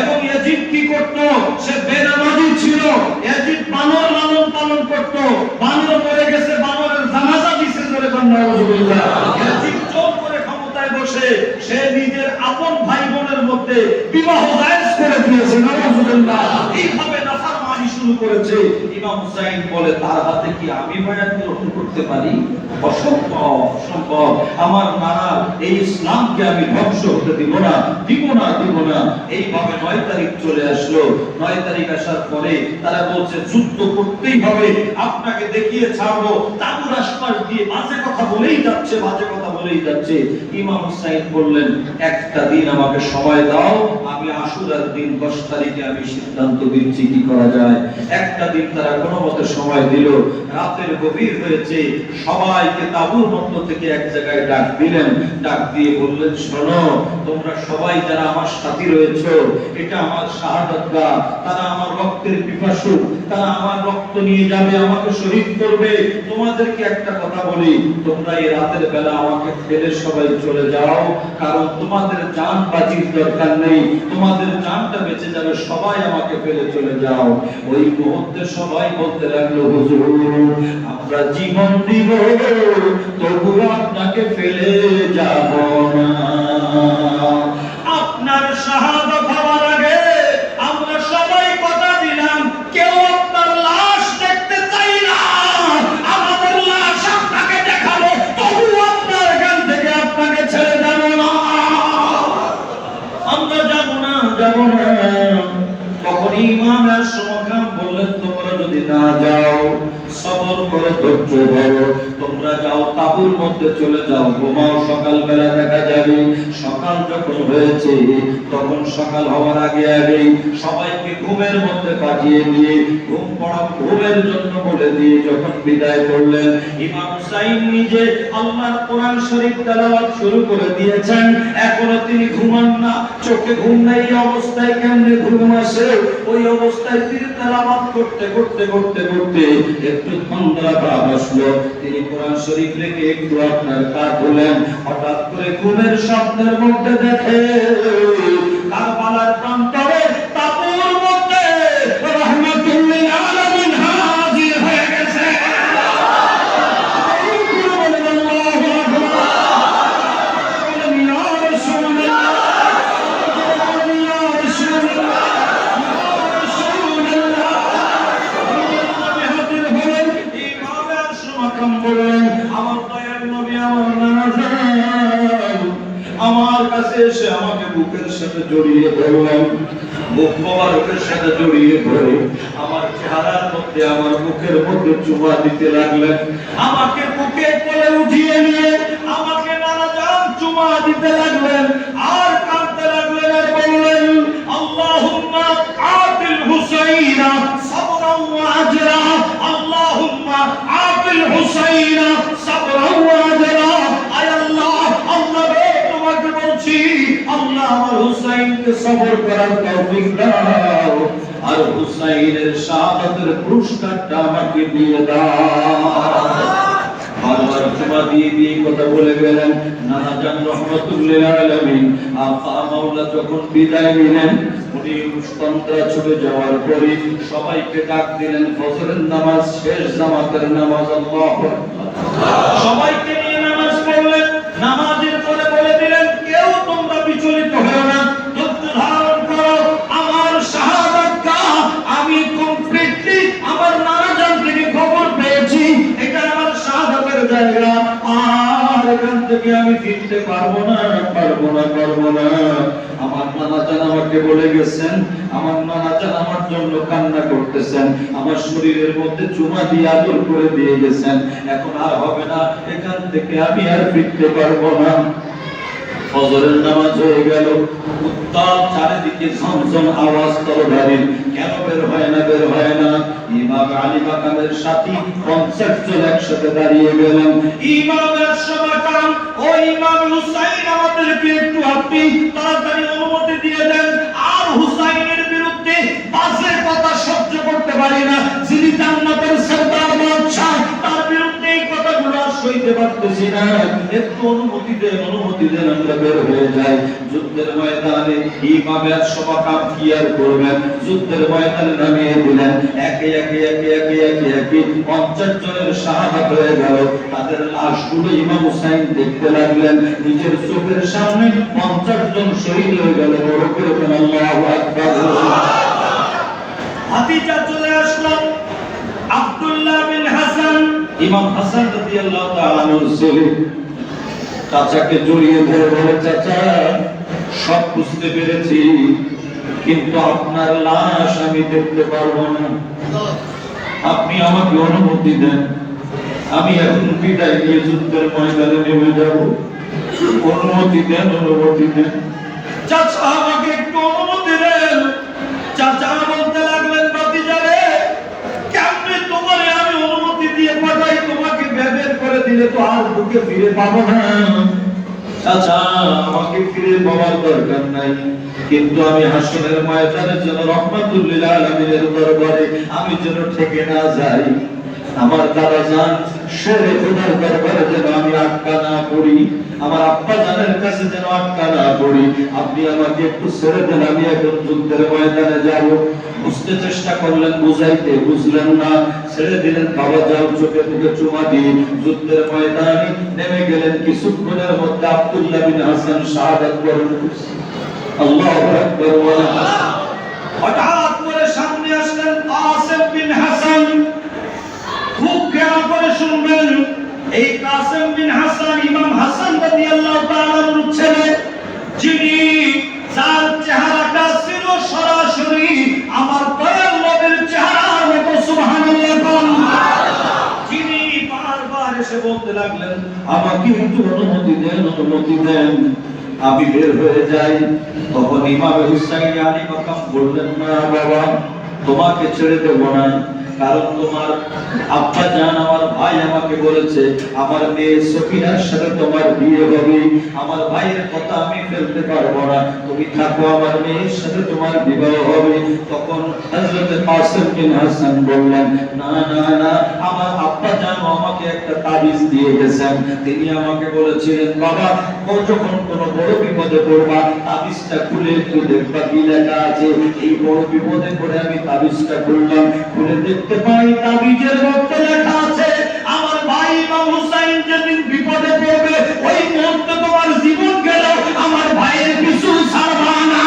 এবং ইয়াজিদ কি করত, সে বেনামাজি ছিল। ইয়াজিদ বানর লালন পালন করত, বানর মরে গেছে, বানরের জানাজা দিছে, জোরে বলেন নাউযুবিল্লাহ। ইয়াজিদ চোর করে ক্ষমতায় বসে সে নিজের আপন ভাই বোনের মধ্যে বিবাহ জায়েজ করে দিয়েছে, নাউযুবিল্লাহ। এইভাবে নাফরমানি শুরু করেছে। ইমাম হুসাইন বলে, তার হাতে কি আমি বায়াত গ্রহণ করতে পারি? অসম্ভব, অসম্ভব। আমার নানা এই ইসলামকে আমি ধ্বংস হতে দিব না, দিব না, দিব না। এইভাবে 9 তারিখ চলে আসলো। 9 তারিখ আসার পরে তারা বলছে, যুদ্ধ করতেই হবে, আপনাকে দেখিয়ে ছাড়বো। তাবুর আশপাশ দিয়ে বাজে কথা বলেই যাচ্ছে, বাজে কথা বলেই যাচ্ছে। ইমাম হুসাইন বললেন, একটা দিন আমাকে সময় দাও, আমি আশুরার দিন 10 তারিখে আমি সিদ্ধান্ত দিচ্ছি কি করা যায়। একটা দিন তারা কোনো মতে সময় দিল, রাতের গভীর হয়েছে, সবাইকে তাঁবুর মধ্য থেকে এক জায়গায় ডাক দিলেন, ডাক দিয়ে বললেন, শোনো তোমরা সবাই যারা আমার সাথী রয়েছে, এটা আমার শাহাদাত গাহ, তারা আমার রক্তের পিপাসু, তারা আমার রক্ত নিয়ে যাবে, আমাকে শহীদ করবে। তোমাদেরকে একটা কথা বলি, তোমরা এই রাতের বেলা আমাকে ফেলে সবাই চলে যাও, কারণ তোমাদের জান বাজির দরকার নেই, তোমাদের জানটা বেঁচে যাবে, সবাই আমাকে ফেলে চলে যাও। ওই মুহূর্তে সবাই বলতে লাগলো, হুজুর আমরা জীবন দিব তবু আপনাকে ফেলে যাব না। আপনার শাহাদাত হওয়ার আগে আমরা সবাই কথা দিলাম, কেউ আপনার লাশ দেখতে চাই না, আমাদের লাশ আপনাকে দেখাবো, তবু আপনার এখান থেকে আপনাকে ছেড়ে যাব না, আমরা যাব না, যাব না। তখন ইমাম আস-সুমাকাম বললেন, তোমরা যদি না যাও, সবর করে ধৈর্য ধরো, তোমরা যাও তাঁবুর মধ্যে চলে যাও, ঘুমাও, সকালবেলা দেখা যাবে। সকাল যখন হয়েছে, তখন সকাল হওয়ার আগে আগেই সবাইকে ঘুমের মধ্যে পাঠিয়ে দিয়ে ঘুম পড়া ঘুমের জন্য বলে দিয়ে যখন বিদায় করলেন, ইমাম হুসাইন নিজে আল্লাহর কোরআন শরীফ তেলাওয়াত শুরু করে দিয়েছেন। এখনো তিনি ঘুমান না, চোখে ঘুম নেই, অবস্থায় কেমনে ঘুম আসে, ওই অবস্থায় তিনি তেলাওয়াত করতে করতে করতে করতে একটু ঠান্ডা ভাব আসলো, তিনি কোরআন শরীফ রেখে একটু আপনার কাজ হলেন, হঠাৎ করে ঘুমের স্বপ্নের মধ্যে দেখে কারবালার প্রান্তরে তাঁবুর মধ্যে রাহমাতুল লিল আলামিন হাজির হয়ে গেছে। আমার কাছে এসে আমাকে বুকের সাথে জড়িয়ে ধরলেন, মুখ মোবারকের সাথে জড়িয়ে ধরে আমার চেহারার মধ্যে, আমার মুখের মধ্যে চুমা দিতে লাগলেন, আমাকে বুকে কোলে উঠিয়ে নিয়ে আমাকে নানা জান চুমা দিতে লাগলেন, আর কাঁদতে লাগলেন, আর বললেন, আল্লাহুম্মা আতিল হুসাইনা সাবরান ওয়া আজরা, আল্লাহুম্মা আতিল হুসাইনা সাবরান ওয়া আজরা। আয় আল্লাহ, আল্লাহ তোমাকে বলছি, আল্লাহ আমার হুসাইনকে সবর করার তৌফিক দাও, আর হুসাইনের শাহাদাতের পুরস্কারটা আমাকে দিয়ে দাও। বারবার চুমা দিয়ে দিয়ে কথা বলে গেলেন নানা জান রাহমাতুল লিল আলামিন। আকা মাওলা যখন বিদায় নিলেন, উনি তন্দ্রা ছুটে যাওয়ার পরে সবাইকে ডাক দিলেন, ফজরের নামাজ শেষ, জামাতের নামাজ, আল্লাহু আকবার, সবাইকে নিয়ে নামাজ পড়লেন। নামাজের পরে বলে দিলেন, কেউ তোমরা বিচলিত হও না, ধৈর্য ধারণ করো, আমার শাহাদাত গাহ আমি কমপ্লিটলি আমার নানা জান থেকে খবর পেয়েছি, এটা আমার শাহাদাতের জায়গা, আর এখান থেকে আমি ফিরতে পারবো না, পারবো না, পারবো না। আমার নানা জান আমাকে বলে গেছেন, আমার নানা জান আমার জন্য কান্না করতেছেন, আমার শরীরের মধ্যে চুমা দিয়ে আদর করে দিয়ে গেছেন, এখন আর হবে না, এখান থেকে আমি আর ফিরতে পারবো না। ফজরের নামাজ হয়ে গেল, উত্তাল চারিদিকে ঝনঝন আওয়াজ তরবারির, কেন বের হয় না, বের হয় না। ইমাম আলী মাকামের সাথী 50 জন একসাথে দাঁড়িয়ে গেলেন। ইমামের সমাকাম, ও ইমাম হুসাইন, আমাদেরকে একটু আপনি তাড়াতাড়ি অনুমতি দিয়ে দেন, আর হুসাইনের বিরুদ্ধে বাজে কথা সহ্য করতে পারি না, যিনি জান্নাতের সরদার বাদশা, তার বিরুদ্ধে এই কথাগুলো সইতে পারতেছি না, একটু অনুমতি দেন, অনুমতি দেন, আমরা বের হয়ে যাই। যুদ্ধের ময়দানে ইমামের সমাকাম কি আর করবেন, যুদ্ধের ময়দানে নামিয়ে দিলেন, একে একে একে একে একে একে 50 জনের শাহাদাত হয়ে গেল। তাদের লাশগুলো ইমাম হুসাইন দেখতে লাগলেন, নিজের চোখের সামনে 50 জন শহীদ হয়ে গেল। বড় করে আল্লাহু আকবার। ভাতিজা চলে আসলো, আব্দুল্লাহ বিন হাসান, ইমাম হাসান রাদিয়াল্লাহু তাআলা আনহুর ছেলে, চাচাকে জড়িয়ে ধরে বলে, চাচা সব বুঝতে পেরেছি, কিন্তু আপনার লাশ আমি দেখতে পারবো না, আপনি আমাকে অনুমতি দেন, আমি এখন বিদায় নিয়ে যুদ্ধের ময়দানে নেমে যাব, অনুমতি দেন, অনুমতি দেন, চাচা আমাকে একটু অনুমতি দেন। চাচা বলতে লাগলেন, ভাতিজা রে দিলে তো আর বুকে ফিরে পাবো না। চাচা, আমাকে ফিরে পাওয়ার দরকার নাই, কিন্তু আমি হাসরের ময়দানে যেন রহমাতুল লিল আলামিনের দরবারে আমি যেন ঠেকে না যাই। আমার দাদা জান শেরে খোদার দরবারে যেন আমি আটকা না পড়ি, আমার আব্বা জানের কাছে যেন আটকা না পড়ি। আপনি আমাকে একটু ছেড়ে দেন, আমি এখন যুদ্ধের ময়দানে যাব। বুঝতে চেষ্টা করলেন, বুঝাইতে বুঝলেন না, ছেড়ে দিলেন। বাবা যাও, চোখে মুখে চুমা দিয়ে যুদ্ধের ময়দানে নেমে গেলেন। কিছুক্ষণের মধ্যে আব্দুল্লাহ বিন হাসান শাহাদাত বরণ করছে। আল্লাহু আকবার। হঠাৎ করে সামনে আসলেন কাসেম বিন হাসান। খুব খেয়াল করে শুনবেন, এই কাসেম বিন হাসান ইমাম হাসান রাদিয়াল্লাহু তাআলার ছেলে, যিনি যার চেহারাটা ছিল সরাসরি আমার দয়াল নবীর চেহারার মতো। সুবহানাল্লাহ। যিনি বারবার এসে বলতে লাগলেন, আমাকে একটু অনুমতি দেন, অনুমতি দেন, আমি বের হয়ে যাই। তখন ইমাম হুসাইন আলী মাকাম বললেন, না বাবা, তোমাকে ছেড়ে দেব না, কারণ তোমার আব্বা জান আমার ভাই আমাকে বলেছে আমার মেয়ে সফিনার সাথে তোমার বিয়ে হবে। আমার ভাইয়ের কথা আমি ফেলতে পারবো না, তুমি থাকো, আমার মেয়ের সাথে তোমার বিবাহ হবে। তখন হযরত কাসেম বিন হাসান বললেন, না না না, আমার আব্বা জান আমাকে একটা তাবিজ দিয়ে গেছেন। তিনি আমাকে বলেছিলেন, বাবা যখন কোনো বড় বিপদে পড়বা তাবিজটা খুলে একটু দেখবা কি লেখা আছে। এই বড় বিপদে পড়ে আমি তাবিজটা খুললাম, খুলে দেখতে পাই তাবিজের মধ্যে লেখা আছে আমার ভাই ইমাম হুসাইন যেদিন বিপদে পড়বে ওই মুহূর্তে তোমার জীবন গেল, আমার ভাইয়ের পিছু ছাড়বা না।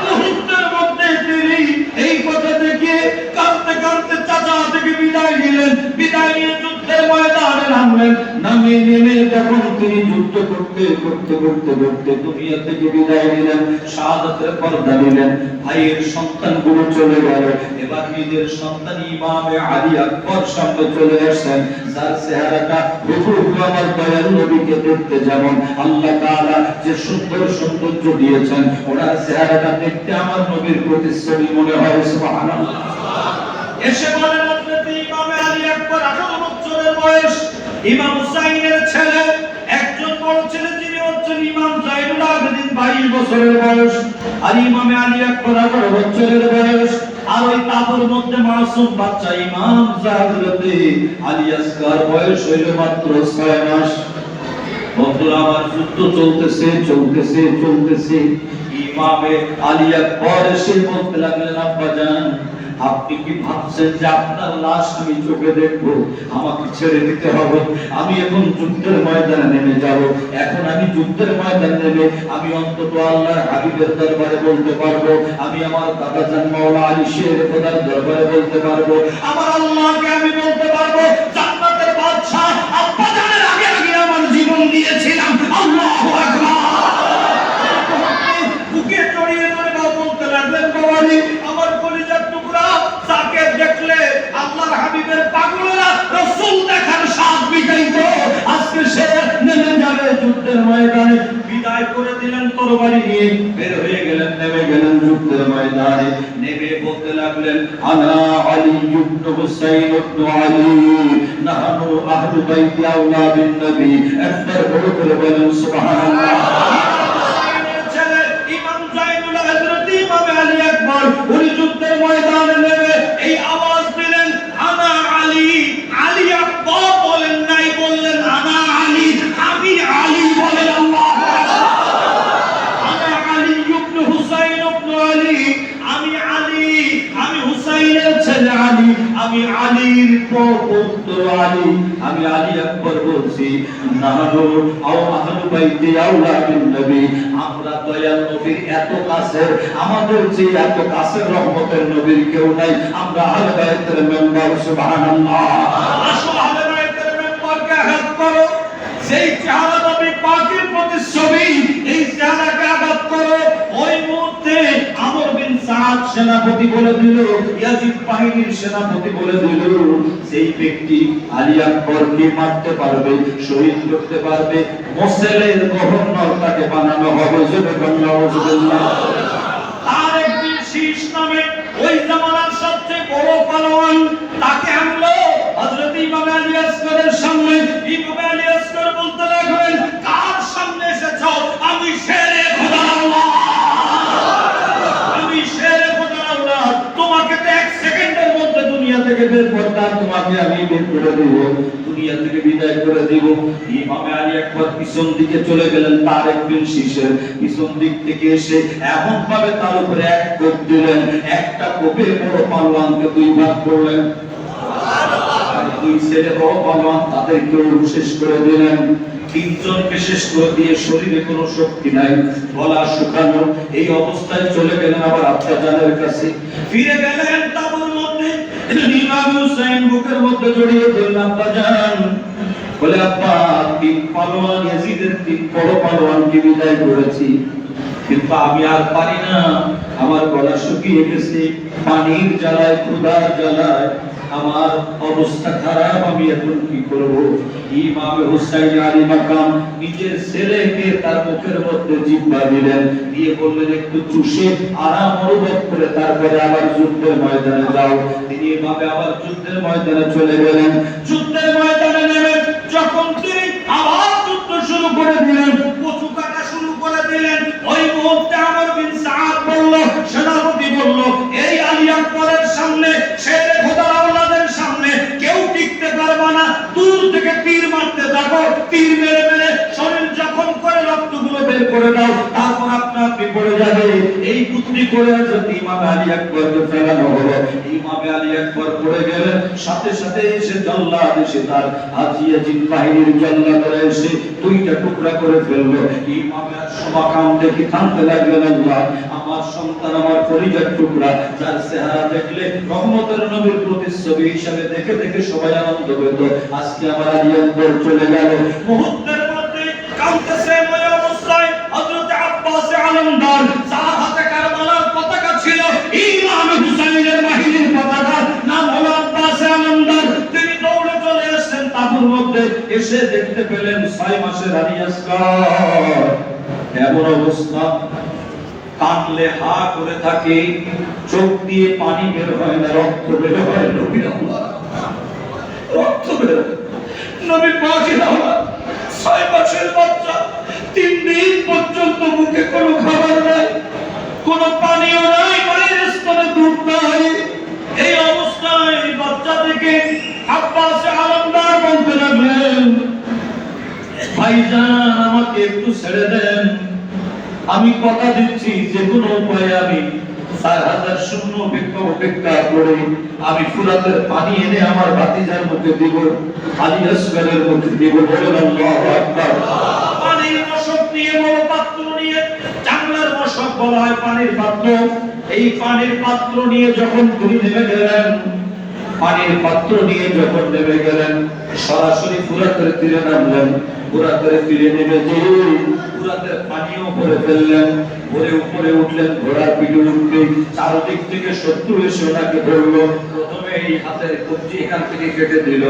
মুহূর্তের মধ্যে তিনি এই কথা দেখে কাঁদতে কাঁদতে চাচা থেকে বিদায় নিলেন। বিদায় নিয়ে যুদ্ধের ময়দানে নামলেন। নামে নেমে যখন তিনি যুদ্ধ করতে করতে করতে করতে দুনিয়া থেকে বিদায় নিলেন, শাহাদাতের পর্দা নিলেন, ভাইয়ের সন্তানগুলো চলে গেল। এবার নিজের সন্তান ইমামে আলী আকবর সামনে চলে আসেন, যার চেহারাটা হুবহু আমার দয়াল নবীকে দেখতে যেমন আল্লাহ তাআলা যে সুন্দর সৌন্দর্য দিয়েছেন, ওনার চেহারাটা দেখতে আমার নবীর প্রতিচ্ছবি মনে হয়। সুবহানাল্লাহ। এসে বলেন, হযরত ইমামে আলী আকবর 18 বছরের বয়স, ইমাম হুসাইনের ছেলে, একজন বড় ছেলে যিনি হচ্ছেন ইমাম জাইনুল আবেদিন 22 বছরের বয়স, আর ইমামে আলী আকবর 18 বছরের বয়স। আর ওই তাবুর মধ্যে মাসুম বাচ্চা ইমাম হযরত আলী আসগর বয়স হইল মাত্র 6 মাস। বন্ধুরা আমার, যুদ্ধ চলতেছে চলতেছে চলতেছে। ইমামে আলী আকবর এসে বলতে লাগলেন, আব্বা জান, আপনি কি ভাবছেন যে আপনার লাশ আমি চোখে দেখবো? আমাকে ছেড়ে দিতে হবে, আমি এখন যুদ্ধের ময়দানে নেমে যাব। এখন আমি যুদ্ধের ময়দানে নেমে আমি অন্তত আল্লাহর হাবিবের দরবারে বলতে পারবো, আমি আমার দাদা জান মাওলা আলী শের খোদার দরবারে বলতে পারবো, আমার আল্লাহকে আমি বলতে পারবো, জান্নাতের বাদশা আব্বা জানের আগে আগে আমার জীবন দিয়েছিলাম। আল্লাহু আকবার। বুকে জড়িয়ে ধরে বলতে লাগলেন, বাবাজি, আমার কলিজার টুকরা, যাকে দেখলে আল্লাহর হাবিবের পাগলেরা রাসূল দেখার স্বাদ মিটাইতো, আজকে সে নেমে যাবে যুদ্ধের ময়দানে। বিদায় করে দিলেন তরবারি নিয়ে, বের হয়ে গেলেন, নেমে গেলেন যুদ্ধের ময়দানে। নেমে বলতে লাগলেন, আনা আলী ইবনে হুসাইন ইবনে আলী, নাহনু আহলু বাইতি আওলাদিন নবী। একবার বড় করে বলেন সুবহানাল্লাহ। উনি যুদ্ধের ময়দানে নেমে এই আওয়াজ দিলেন, আনা আলী। আলী আকবর বলেন নাই, বললেন আনা আলী, আমি আলী বলেন। আল্লাহু আকবার। আনা আলী ইবনে হুসাইন ইবনে আলী, আমি আলী, আমি হুসাইনের ছেলে আলী, আমি আলীর পুত্র আলী, আমি আলী আকবর বলছি। নাহনু আহলু বাইতি আওলাদিন নবী, আমরা দয়াল নবীর এত কাছের, আমাদের যে এত কাছের রহমতের নবীর কেউ নাই, আমরা আহলে বাইতের মেম্বার। সুবহানাল্লাহ। আসো আহলে বাইতের মেম্বারকে আঘাত করো, সেই চেহারা নবী পাকের প্রতিচ্ছবি, এই চেহারাকে আঘাত করো। ওই মুহূর্তে আমর বিন সাদ সেনাপতি বলে দিল, ইয়াজিদ বাহিনীর সেনাপতি বলে দিল, সেই ব্যক্তি আলী আকবরকে মারতে পারবে, শহীদ করতে পারবে, মোসেলের গভর্নর তাকে বানানো হবে। সুবহানাল্লাহ। তারেক বিন শীশ নামে ওই জামানার সবচেয়ে বড় পালোয়ান, তাকে আনলো হযরত ইমাম আলী থেকে বের করতাম তোমাকে আমি বের করে দেব, দুনিয়া থেকে বিদায় করে দেব। ইমামে আলী একবার পিছন দিকে চলে গেলেন, তার একদিন শীষের পিছন দিক থেকে এসে এমন ভাবে তার উপরে এক কোপ দিলেন, একটা কোপে বড় পালোয়ানকে দুই ভাগ করলেন। দুই ছেলে বড় পালোয়ান, তাদেরকেও শেষ করে দিলেন। তিনজনকে শেষ করে দিয়ে শরীরে কোনো শক্তি নাই, গলা শুকানো, এই অবস্থায় চলে গেলেন আবার আব্বাজানের কাছে। ফিরে গেলেন তাঁবুর মধ্যে, ইমাম হুসাইন বুকের মধ্যে জড়িয়ে ধরলেন আব্বাজান। বলে আব্বা, তিন পালোয়ান ইয়াজিদের তিন বড় পালোয়ানকে বিদায় করেছি, কিন্তু আমি আর পারি না, আমার গলা শুকিয়ে গেছে, পানির জ্বালায়, ক্ষুধার জ্বালায় আমার অবস্থা খারাপ, আমি এখন কি করব? ইমাম হুসাইন আলী মাকাম নিজের ছেলেকে তার মুখের মধ্যে জিহ্বা দিলেন, দিয়ে বললেন একটু চুষে আরাম অনুভব করে তারপরে আবার যুদ্ধের ময়দানে যাও। তিনি এভাবে আবার যুদ্ধের ময়দানে চলে গেলেন। যুদ্ধের ময়দানে নেমে যখন তিনি আবার যুদ্ধ শুরু করে দিলেন, কচু কাটা শুরু করে দিলেন, ওই মুহূর্তে আমর বিন সাদ বলল, সেনাপতি বলল, এই আলী আকবরের সামনে, শেরে খোদার আওলাদের সামনে কেউ টিকতে পারবে না, দূর থেকে তীর মারতে থাকো, তীর মেরে মেরে শরীর জখম করে রক্তগুলো বের করে দাও, তারপর আপনি পড়ে যাবে। এই বুদ্ধি করে যদি ইমাম আলী আকবরকে ফেরানো হলো, ইমাম আলী আকবর পড়ে গেলেন, সাথে সাথে এসে জল্লাদ এসে তার হাজিয়াজিন বাহিনীর জল্লাদরা এসে দুইটা টুকরা করে ফেললো। ইমাম সমাকাম দেখে কাঁদতে লাগলেন, আল্লাহ, আমার সন্তান, আমার পরিবার টুকরা, যার চেহারা দেখলে রহমতের নবীর প্রতিচ্ছবি হিসাবে দেখে দেখে সবাই আনন্দ পেত, আজকে আমার আলী আকবর চলে গেল। মুহূর্তের মধ্যে কাঁদতেছে ওই অবস্থায় হযরত আব্বাস আলমদার, যার হাতে কারবালার পতাকা ছিল, ইমাম হুসাইনের বাহিনীর পতাকা, নাম হলো আব্বাস আলমদার। তিনি দৌড়ে চলে আসেন তাঁবুর মধ্যে, এসে দেখতে পেলেন 6 মাসের আলী আসগর। এমন অবস্থা, কানলে হা করে থাকে, চোখ দিয়ে পানি বের হয় না, রক্ত বের হয়, নবীর আল্লাহ, রক্ত বের হয়, নবী পাকের আওলাদ, 6 মাসের বাচ্চা, 3 দিন পর্যন্ত মুখে কোনো খাবার নাই, কোনো পানিও নাই, মায়ের স্তনে দুধ নাই। এই অবস্থায় বাচ্চা থেকে আব্বাস আলমদার বলতে লাগলেন, ভাইজান, আমাকে একটু ছেড়ে দেন, আমি কথা দিচ্ছি যে কোনো উপায়ে আমি 4000 শূন্য অপেক্ষা করে আমি ফুরাতের পানি এনে আমার ভাতিজার মুখে দিব, আলী আসগরের মুখে দিব। বলেন আল্লাহু আকবার। পানির মশক নিয়ে, বড় পাত্র নিয়ে, জাংলার মশক বলা হয় পানির পাত্র, এই পানির পাত্র নিয়ে যখন তিনি নেমে গেলেন, পানির পাত্র নিয়ে যখন নেমে গেলেন, সরাসরি ফুরাতের তীরে নামলেন। ফুরাতের তীরে নেমে যে ফুরাতের পানিও ভরে ফেললেন, ভরে উপরে উঠলেন, ঘোড়ার পিঠে উঠতে চারদিক থেকে শত্রু এসে ওনাকে ধরলো। প্রথমে এই হাতের কবজি এখান থেকে কেটে দিল,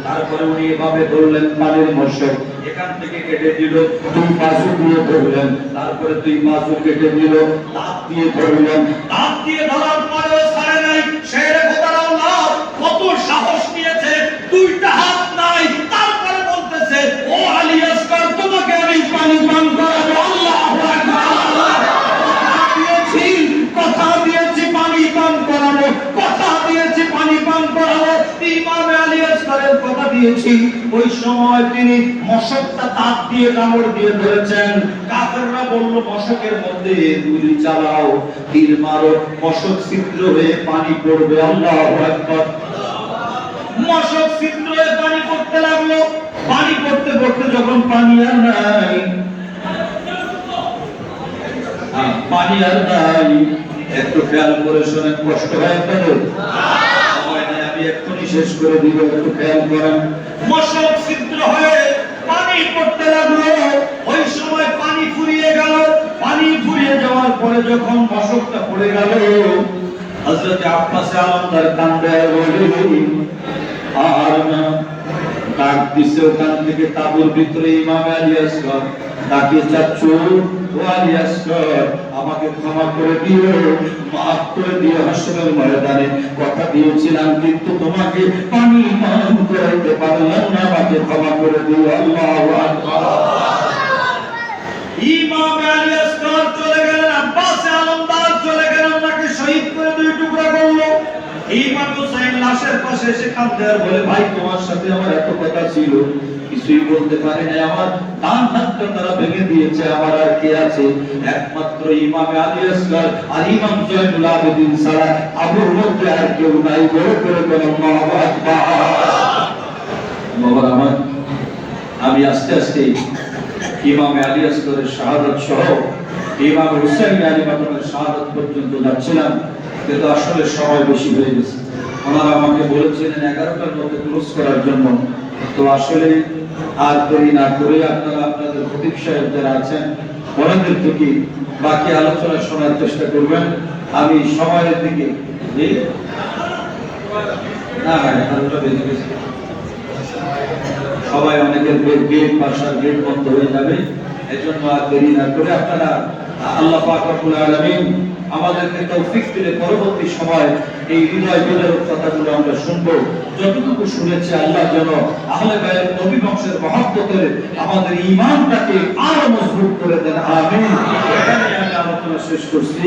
তারপরে উনি এভাবে ধরলেন পানির মশক, এখান থেকে কেটে দিল, 2 বাজু দিয়ে ধরলেন, তারপরে 2 বাজু কেটে দিল, দাঁত দিয়ে ধরলেন, দাঁত দিয়ে ধরার পরেও ছাড়ে নাই। শেরে খোদার আওলাদ কত সাহস নিয়েছে, 2টা হাত নাই, তারপরে বলতেছে, ও আলী আসগর, তোমাকে আমি পানি পান করাবো। আল্লাহু আকবার। কথা দিয়েছি পানি পান করাবো, কথা দিয়েছি পানি পান করাবো। ইমাম আলী আসগরের কথা দিয়েছি। ওই সময় তিনি মশকটা দাঁত দিয়ে কামড় দিয়ে ধরেছেন। কাফেররা বলল, মশকের মধ্যে গুলি চালাও, তীর মারো, মশক ছিদ্র হয়ে পানি পড়বে। আল্লাহু আকবার। মশক ছিদ্র হয়ে পানি পড়তে লাগলো। পানি পড়তে পড়তে যখন পানি আর নাই, পানি আর নাই, একটু খেয়াল করে শোনেন, কষ্ট হয় আপনাদের? আমি এক্ষুনি শেষ করে দিব, একটু খেয়াল করেন। মশক ছিদ্র হয়ে পানি পড়তে লাগলো। ওই সময় পানি ফুরিয়ে গেল। পানি ফুরিয়ে যাওয়ার পরে যখন মশকটা পড়ে গেল, হযরত আব্বাস আলমদার কান্দে বলে, আর না, ডাক দিছে ওখান থেকে তাঁবুর ভিতরে ইমাম আলী আসগর, ডাকে, চাচ্চু, ও আলী আসগর, আমাকে ক্ষমা করে দিও, মাফ করে দিও, হাসরের ময়দানে কথা দিয়েছিলাম কিন্তু তোমাকে পানি পান করাইতে পারলাম না, আমাকে ক্ষমা করে দিও। আল্লাহু আকবার। ইমাম আলী আসগর চলে গেলেন, আব্বাস আলমদার চলে গেলেন, ওনাকে শহীদ করে 2 টুকরা করলো। ইমাম হুসাইন লাশে লাশের পাশে এসে কাঁদতে আর বলে, ভাই তোমার সাথে আমার এত কথা ছিল, কিছুই বলতে পারি না, আমার ডান হাতটা তারা ভেঙে দিয়েছে, আমার আর কে আছে? একমাত্র ইমাম আলী আসগর আর ইমাম জয়নুল আবেদিন ছাড়া আবুর মধ্যে আর কেউ নাই। বড় করে বলেন আল্লাহু আকবার। বাবা আমার, আমি আস্তে আস্তে ইমাম আলী আসগরের শাহাদাত সহ ইমাম হুসাইন আলী মাদানের শাহাদাত পর্যন্ত যাচ্ছিলাম, কিন্তু আসলে সময় বেশি হয়ে গেছে। ওনারা আমাকে বলেছিলেন 11টার মধ্যে ক্লোজ করার জন্য। তো আসলে আর দেরি না করে আপনারা আপনাদের খতিব সাহেব যারা আছেন ওনাদের থেকে বাকি আলোচনা শোনার চেষ্টা করবেন। আমি সময়ের দিকে না বেঁধে গেছে, সবাই অনেকের গেট বাসার গেট বন্ধ হয়ে যাবে, এই জন্য আর দেরি না করে আপনারা আল্লাহ পাক রব্বুল আলামিন আমাদেরকে তৌফিক দিলে পরবর্তী সময় এই হৃদয় বিদারক কথাগুলো আমরা শুনবো। যতটুকু শুনেছি আল্লাহ যেন আহলে বাইত নবী বংশের মহব্বতের আমাদের ঈমানটাকে আরো মজবুত করে দেন, আমিন। এখানে আমি আলোচনা শেষ করছি।